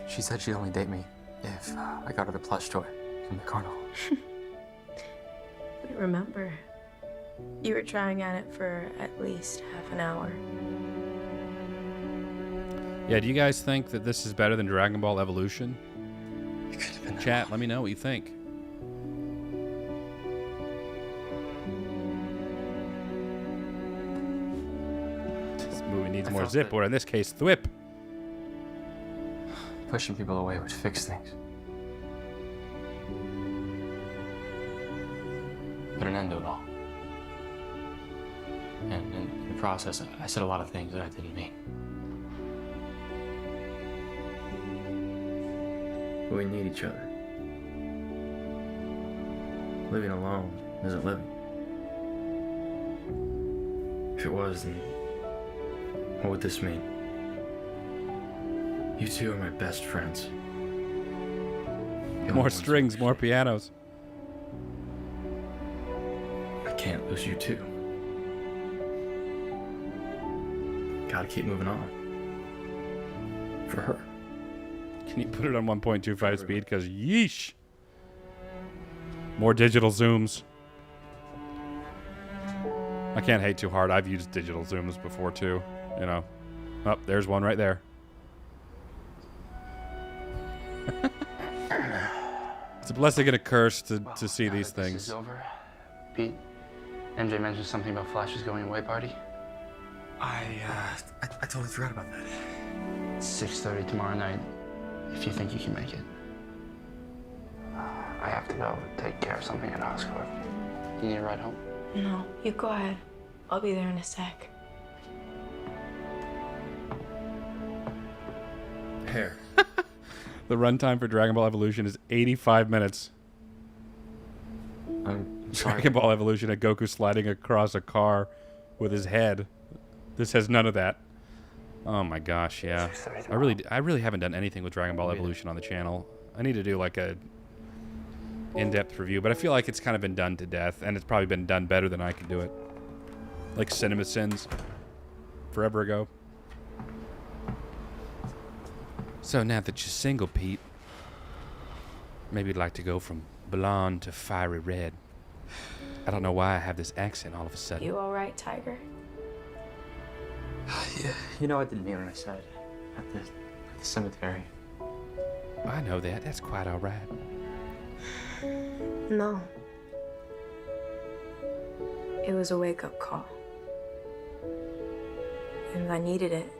She said she'd only date me if I got her the plush toy from the carnival. We remember. You were trying at it for at least half an hour. Yeah, do you guys think that this is better than Dragon Ball Evolution? Chat, let me know what you think. This movie needs more zip, or in this case, thwip. Pushing people away would fix things. Put an end to it all. And in the process, I said a lot of things that I didn't mean. We need each other. Living alone isn't living. If it was, then what would this mean? You two are my best friends. More strings, more pianos. I can't lose you too. Gotta keep moving on. For her. Can you put it on 1.25 speed? Because yeesh. More digital zooms. I can't hate too hard. I've used digital zooms before too. You know. Oh, there's one right there. It's a blessing and a curse to see these things. This is over. Pete, MJ mentioned something about Flash's going away party. I totally forgot about that. 6:30 tomorrow night, if you think you can make it. I have to go take care of something at Oscorp. You need a ride home? No, you go ahead. I'll be there in a sec. Hair. The runtime for Dragon Ball Evolution is 85 minutes. I'm sorry. Dragon Ball Evolution had Goku sliding across a car with his head. This has none of that. Oh my gosh, yeah. I really haven't done anything with Dragon Ball Evolution on the channel. I need to do like a in-depth review, but I feel like it's kind of been done to death, and it's probably been done better than I can do it. Like Cinema Sins forever ago. So now that you're single, Pete, maybe you'd like to go from blonde to fiery red. I don't know why I have this accent all of a sudden. You all right, Tiger? Yeah, you know I didn't mean what I said at the cemetery. I know that. That's quite all right. No. It was a wake-up call. And I needed it.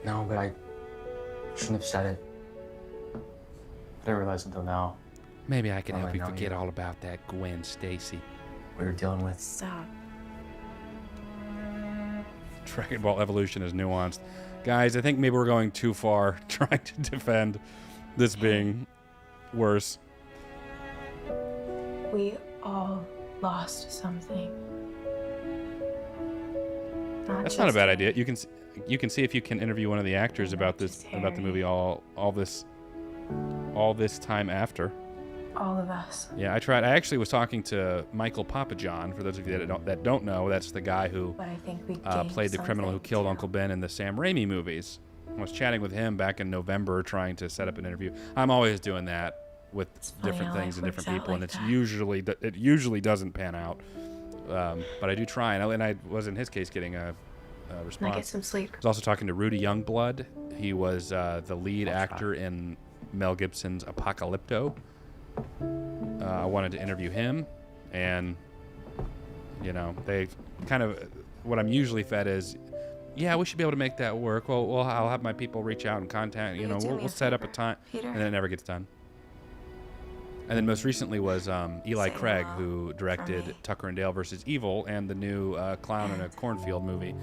No, but I shouldn't have said it. I didn't realize until now. Maybe I can help you forget all about that Gwen Stacy we were dealing with. Stop. Dragon Ball Evolution is nuanced. Guys, I think maybe we're going too far trying to defend this being worse. We all lost something. That's not a bad idea. You can see if you can interview one of the actors about the movie all this time after. All of us. Yeah, I tried. I actually was talking to Michael Papajohn. For those of you that don't know, that's the guy who But I think we played the criminal who killed Uncle Ben in the Sam Raimi movies. I was chatting with him back in November, trying to set up an interview. I'm always doing that with different things and different people, and it usually doesn't pan out. But I do try, and I was in his case getting a response. I get some sleep. I was also talking to Rudy Youngblood. He was the lead actor in Mel Gibson's Apocalypto. I wanted to interview him, and they kind of what I'm usually fed is, yeah, we should be able to make that work. Well, I'll have my people reach out and contact. We'll set up a time, Peter? and then it never gets done. And then most recently was Eli Craig, who directed Tucker and Dale versus Evil and the new Clown in a Cornfield movie.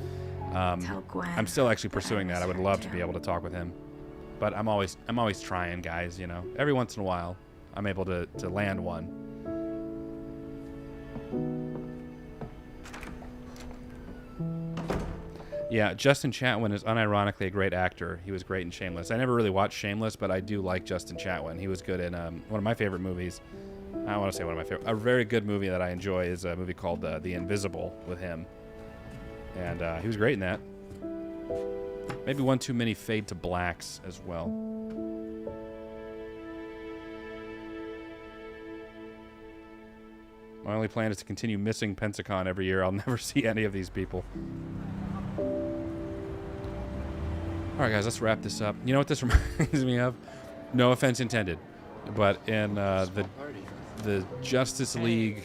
Tell Gwen I'm still actually pursuing that. I would love to be able to talk with him, but I'm always trying, guys. Every once in a while, I'm able to land one. Yeah, Justin Chatwin is unironically a great actor. He was great in Shameless. I never really watched Shameless, but I do like Justin Chatwin. He was good in one of my favorite movies. I don't want to say one of my favorite. A very good movie that I enjoy is a movie called The Invisible with him. And he was great in that. Maybe one too many Fade to Blacks as well. My only plan is to continue missing Pensacon every year. I'll never see any of these people. All right, guys, let's wrap this up. You know what this reminds me of? No offense intended, but in the Justice League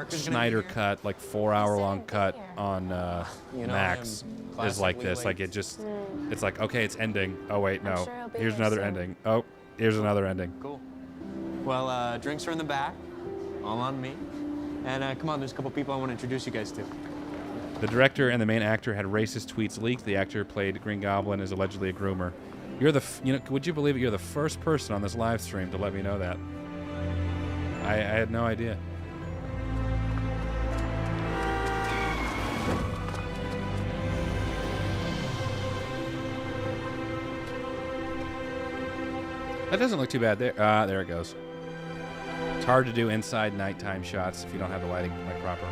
Snyder cut, like 4-hour-long cut on Max is like this. Like it's like, okay, it's ending. Oh wait, no. Here's another ending. Oh, here's another ending. Cool. Well, drinks are in the back, all on me. And come on, there's a couple people I want to introduce you guys to. The director and the main actor had racist tweets leaked. The actor played Green Goblin is allegedly a groomer. You're would you believe it? You're the first person on this live stream to let me know that. I had no idea. That doesn't look too bad there. There it goes. It's hard to do inside nighttime shots if you don't have the lighting like proper.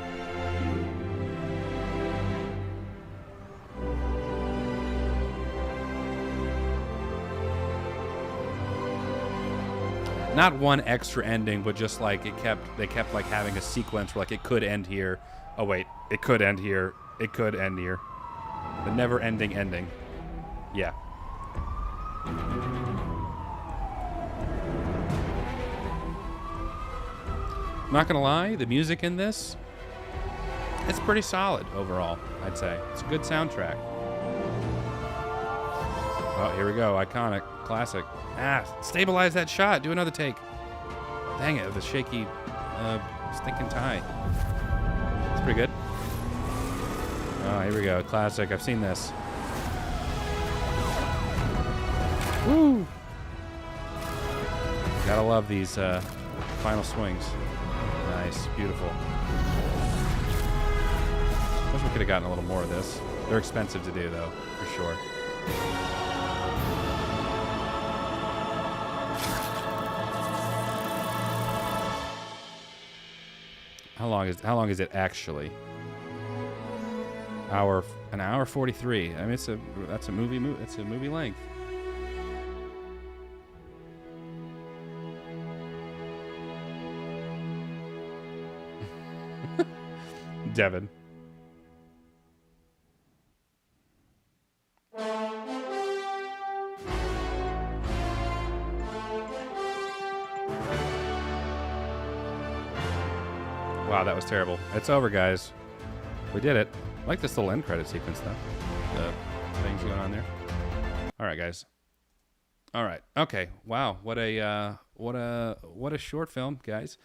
Not one extra ending, but just like they kept like having a sequence where like it could end here. Oh wait, it could end here. It could end here. The never-ending ending. Yeah. I'm not gonna lie, the music in this, it's pretty solid overall, I'd say. It's a good soundtrack. Oh, here we go. Iconic. Classic. Stabilize that shot. Do another take. Dang it, the shaky, stinking tie. It's pretty good. Oh, here we go. Classic. I've seen this. Woo! Gotta love these final swings. Nice. Beautiful. Wish we could have gotten a little more of this. They're expensive to do, though, for sure. How long is it actually? An hour 43. I mean, that's a movie. It's a movie length. Devin. Wow, that was terrible. It's over, guys. We did it. I like this little end credit sequence, though. The things going on there. All right, guys. All right. Okay. Wow. What a short film, guys.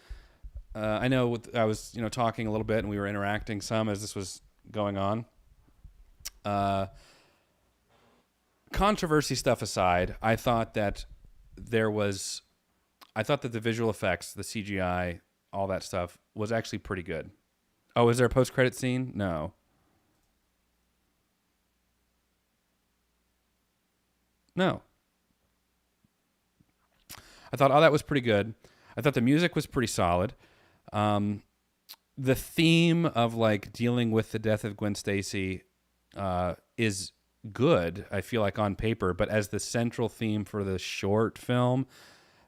I know I was talking a little bit and we were interacting some as this was going on. controversy stuff aside, I thought that the visual effects, the CGI, all that stuff was actually pretty good. Oh, is there a post-credit scene? No. No. I thought, that was pretty good. I thought the music was pretty solid. The theme of like dealing with the death of Gwen Stacy is good, I feel like, on paper, but as the central theme for the short film,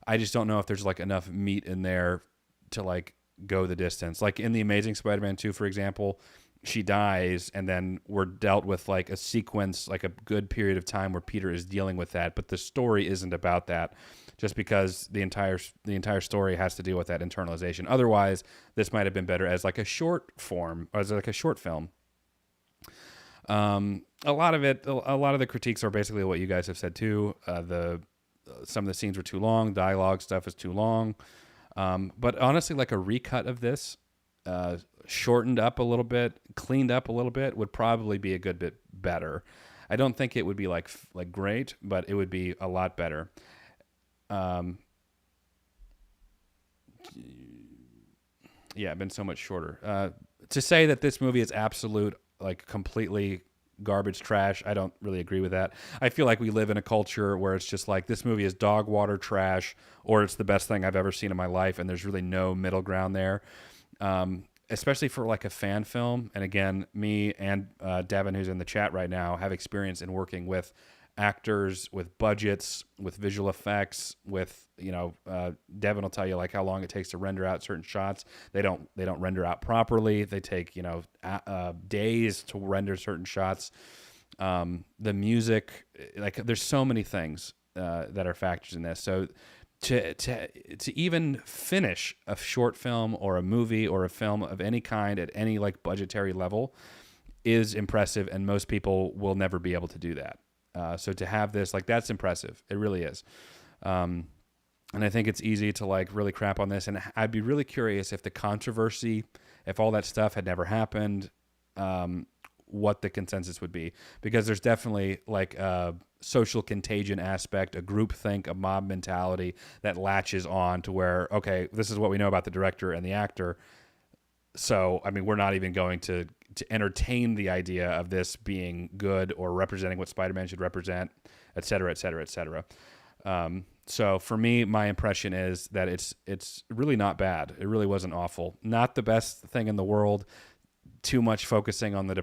I just don't know if there's like enough meat in there to like go the distance. Like in The Amazing Spider-Man 2, for example, she dies and then we're dealt with like a sequence, like a good period of time where Peter is dealing with that, but the story isn't about that, just because the entire story has to deal with that internalization. Otherwise, this might have been better as like a short form, or as like a short film. A lot of the critiques are basically what you guys have said too. Some of the scenes were too long. Dialogue stuff is too long. But honestly, like a recut of this, shortened up a little bit, cleaned up a little bit, would probably be a good bit better. I don't think it would be like great, but it would be a lot better. Yeah, been so much shorter. To say that this movie is absolute, like completely garbage trash, I don't really agree with that. I feel like we live in a culture where it's just like, this movie is dog water trash, or it's the best thing I've ever seen in my life, and there's really no middle ground there. Especially for like a fan film. And again, me and Devin, who's in the chat right now, have experience in working with actors, with budgets, with visual effects, with, Devin will tell you like how long it takes to render out certain shots. They don't render out properly. They take, days to render certain shots. The music, like there's so many things that are factors in this. So to even finish a short film or a movie or a film of any kind at any like budgetary level is impressive, and most people will never be able to do that. So to have this, like, that's impressive. It really is. And I think it's easy to like really crap on this. And I'd be really curious if the controversy, if all that stuff had never happened, what the consensus would be, because there's definitely like a social contagion aspect, a groupthink, a mob mentality that latches on to where, okay, this is what we know about the director and the actor. So, I mean, we're not even going to entertain the idea of this being good or representing what Spider-Man should represent, et cetera, et cetera, et cetera. So for me, my impression is that it's really not bad. It really wasn't awful. Not the best thing in the world. Too much focusing on the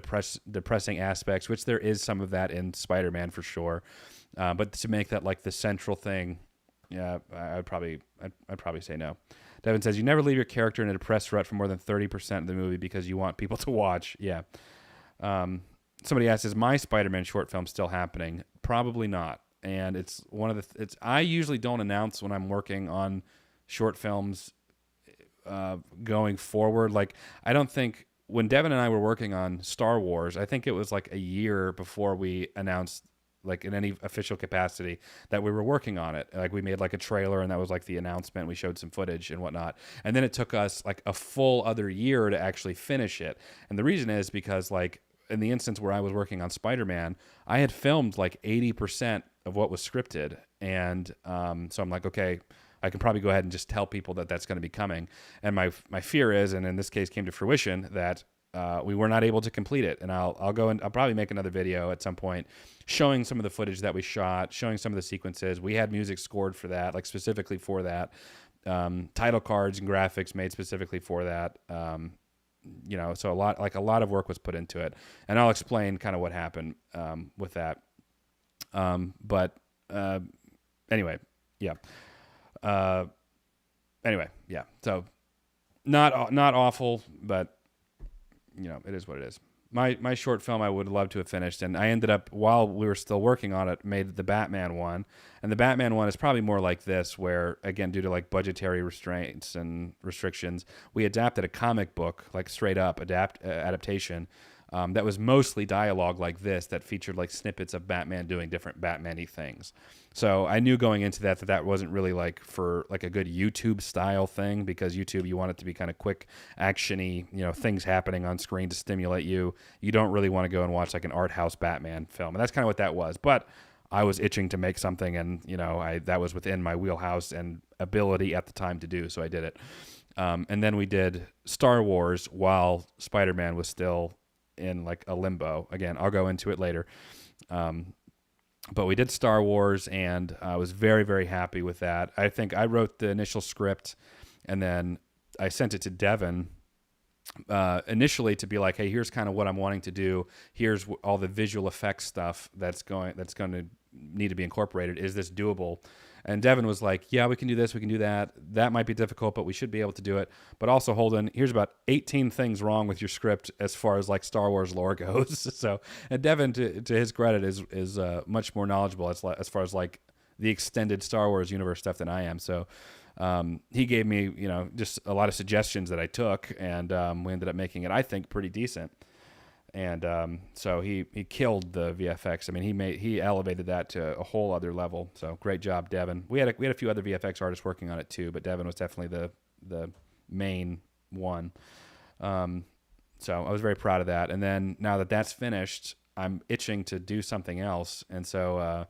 depressing aspects, which there is some of that in Spider-Man for sure. But to make that like the central thing, yeah, I'd probably say no. Devin says, you never leave your character in a depressed rut for more than 30% of the movie because you want people to watch. Yeah. Somebody asks, is my Spider-Man short film still happening? Probably not. And it's one of the, I usually don't announce when I'm working on short films going forward. Like, I don't think, when Devin and I were working on Star Wars, I think it was like a year before we announced, like in any official capacity, that we were working on it. Like we made like a trailer, and that was like the announcement. We showed some footage and whatnot. And then it took us like a full other year to actually finish it. And the reason is because, like, in the instance where I was working on Spider-Man, I had filmed like 80% of what was scripted. And so I'm like, okay, I can probably go ahead and just tell people that that's going to be coming. And my fear is, and in this case came to fruition, that we were not able to complete it. And I'll go and I'll probably make another video at some point showing some of the footage that we shot, showing some of the sequences. We had music scored for that, like specifically for that. Title cards and graphics made specifically for that. So a lot of work was put into it. And I'll explain kind of what happened with that. Anyway, yeah. So not awful, but it is what it is. My short film I would love to have finished, and I ended up, while we were still working on it, made the Batman one. And the Batman one is probably more like this, where, again, due to like budgetary restraints and restrictions, we adapted a comic book, like straight up adaptation, that was mostly dialogue like this, that featured like snippets of Batman doing different Batman-y things. So I knew going into that wasn't really like for like a good YouTube style thing, because YouTube, you want it to be kind of quick, action-y, things happening on screen to stimulate you. You don't really want to go and watch like an art house Batman film. And that's kind of what that was. But I was itching to make something, and that was within my wheelhouse and ability at the time to do, so I did it. And then we did Star Wars while Spider-Man was still in like a limbo. Again, I'll go into it later. But we did Star Wars, and I was very, very happy with that. I think I wrote the initial script, and then I sent it to Devin initially to be like, hey, here's kind of what I'm wanting to do. Here's all the visual effects stuff that's going to need to be incorporated. Is this doable? And Devin was like, yeah, we can do this, we can do that. That might be difficult, but we should be able to do it. But also, Holden, here's about 18 things wrong with your script as far as like Star Wars lore goes. So, and Devin, to his credit, is much more knowledgeable as far as like the extended Star Wars universe stuff than I am. So he gave me, just a lot of suggestions that I took, and we ended up making it, I think, pretty decent. And so he killed the VFX. I mean, he elevated that to a whole other level. So great job, Devin. We had a few other VFX artists working on it too, but Devin was definitely the main one. So I was very proud of that. And then now that that's finished, I'm itching to do something else. And so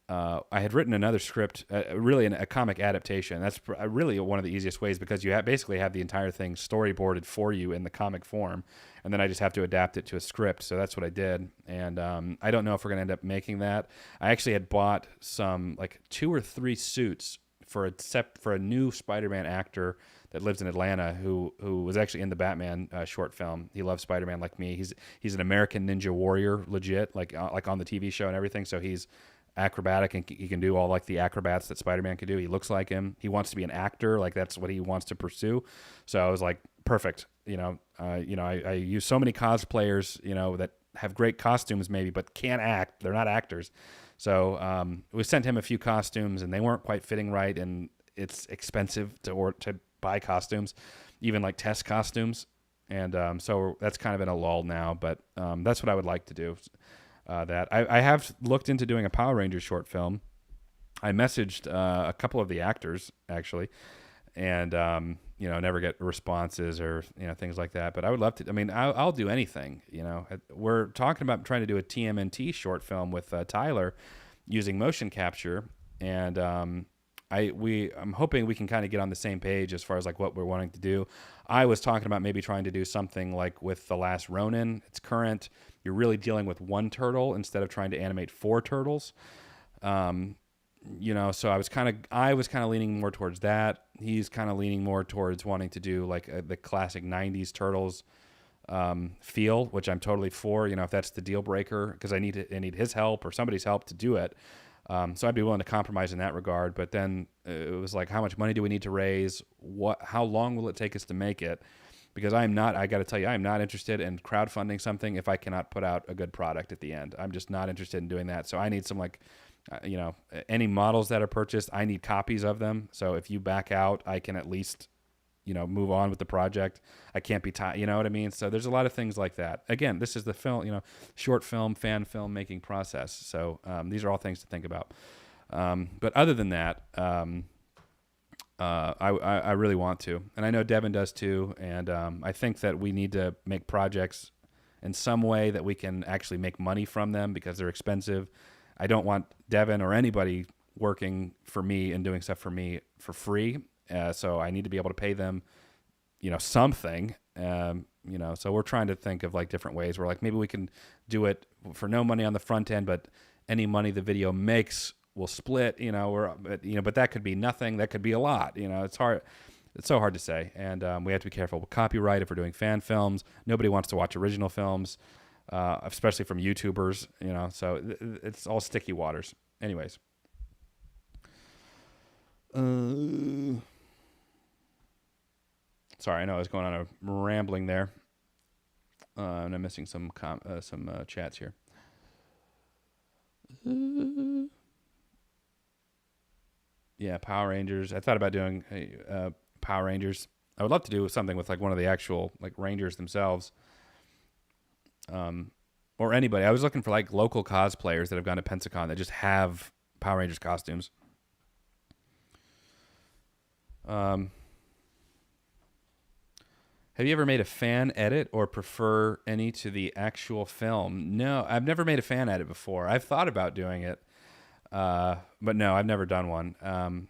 I had written another script, really a comic adaptation. That's really one of the easiest ways, because you basically have the entire thing storyboarded for you in the comic form, and then I just have to adapt it to a script. So that's what I did, and I don't know if we're going to end up making that. I actually had bought some, like 2 or 3 suits for a new Spider-Man actor that lives in Atlanta who was actually in the Batman short film. He loves Spider-Man like me. He's an American Ninja Warrior, legit, like on the TV show and everything. So he's acrobatic, and he can do all like the acrobats that Spider-Man could do. He looks like him. He wants to be an actor, like that's what he wants to pursue. So I was like, perfect. I use so many cosplayers, that have great costumes maybe, but can't act. They're not actors. So we sent him a few costumes, and they weren't quite fitting right, and it's expensive to buy costumes, even like test costumes. And so that's kind of in a lull now, but that's what I would like to do. That I have looked into doing a Power Rangers short film. I messaged a couple of the actors actually, and never get responses or things like that. But I would love to. I mean, I'll do anything. We're talking about trying to do a TMNT short film with Tyler using motion capture, and I'm hoping we can kind of get on the same page as far as like what we're wanting to do. I was talking about maybe trying to do something like with The Last Ronin. It's current. You're really dealing with 1 turtle instead of trying to animate 4 turtles. So I was kind of leaning more towards that. He's kind of leaning more towards wanting to do like the classic 90s Turtles feel, which I'm totally for, if that's the deal breaker, because I need his help or somebody's help to do it. So I'd be willing to compromise in that regard. But then it was like, how much money do we need to raise? How long will it take us to make it? Because I got to tell you, I am not interested in crowdfunding something if I cannot put out a good product at the end. I'm just not interested in doing that. So I need some any models that are purchased, I need copies of them. So if you back out, I can at least, move on with the project. I can't be tied, you know what I mean? So there's a lot of things like that. Again, this is the film, short film, fan film making process. So these are all things to think about. But other than that, I really want to, and I know Devin does too. And I think that we need to make projects in some way that we can actually make money from them, because they're expensive. I don't want Devin or anybody working for me and doing stuff for me for free. So I need to be able to pay them, something. So we're trying to think of like different ways where like maybe we can do it for no money on the front end, but any money the video makes will split. But that could be nothing. That could be a lot. It's hard. It's so hard to say, and we have to be careful with copyright if we're doing fan films. Nobody wants to watch original films, especially from YouTubers. So it's all sticky waters. Anyways. Sorry, I know I was going on a rambling there, and I'm missing some chats here. Yeah, Power Rangers. I thought about doing Power Rangers. I would love to do something with like one of the actual like Rangers themselves, or anybody. I was looking for like local cosplayers that have gone to Pensacon that just have Power Rangers costumes. Have you ever made a fan edit or prefer any to the actual film? No, I've never made a fan edit before. I've thought about doing it. But no, I've never done one.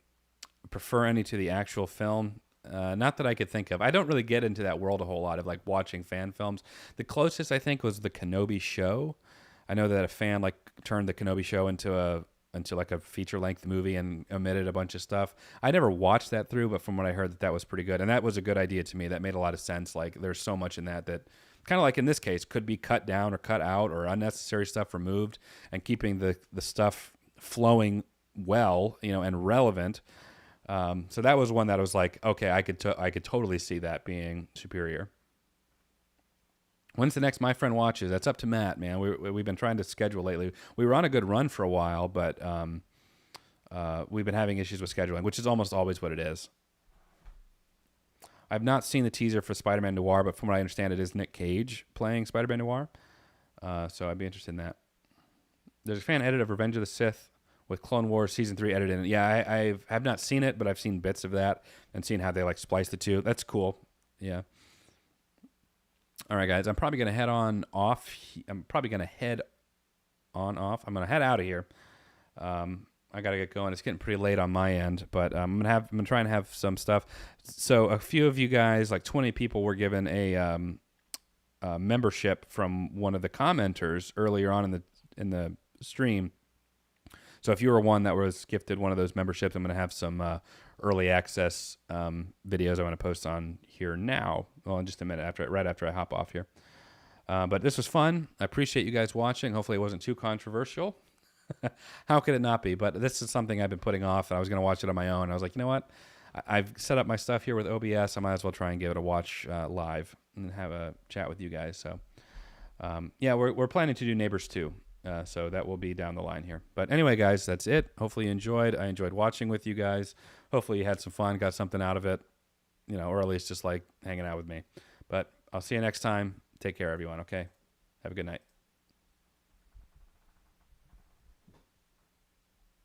Prefer any to the actual film. Not that I could think of. I don't really get into that world a whole lot of like watching fan films. The closest I think was the Kenobi show. I know that a fan like turned the Kenobi show into like a feature length movie and omitted a bunch of stuff. I never watched that through, but from what I heard, that was pretty good, and that was a good idea to me. That made a lot of sense. Like there's so much in that kind of like in this case could be cut down or cut out or unnecessary stuff removed, and keeping the stuff flowing well, and relevant. So that was one that I was like, okay, I could totally see that being superior. When's the next My Friend Watches? That's up to Matt, man. We've been trying to schedule lately. We were on a good run for a while, but we've been having issues with scheduling, which is almost always what it is. I've not seen the teaser for Spider-Man Noir, but from what I understand, it is Nick Cage playing Spider-Man Noir. So I'd be interested in that. There's a fan edit of Revenge of the Sith with Clone Wars Season 3 edited in it. Yeah, I have not seen it, but I've seen bits of that and seen how they like splice the two. That's cool. Yeah. All right, guys, I'm probably going to head on off. I'm probably going to head on off. I'm going to head out of here. I got to get going. It's getting pretty late on my end, but I'm going to try and have some stuff. So a few of you guys, like 20 people, were given a membership from one of the commenters earlier on in the stream. So if you were one that was gifted one of those memberships, I'm going to have some early access videos I want to post on here now. Well, in just a minute, right after I hop off here. But this was fun. I appreciate you guys watching. Hopefully it wasn't too controversial. How could it not be? But this is something I've been putting off, and I was going to watch it on my own. I was like, you know what? I've set up my stuff here with OBS. I might as well try and give it a watch live and have a chat with you guys. So, yeah, we're planning to do Neighbors 2. So that will be down the line here. But anyway, guys, that's it. Hopefully you enjoyed. I enjoyed watching with you guys. Hopefully you had some fun, got something out of it, or at least just like hanging out with me. But I'll see you next time. Take care, everyone, okay? Have a good night.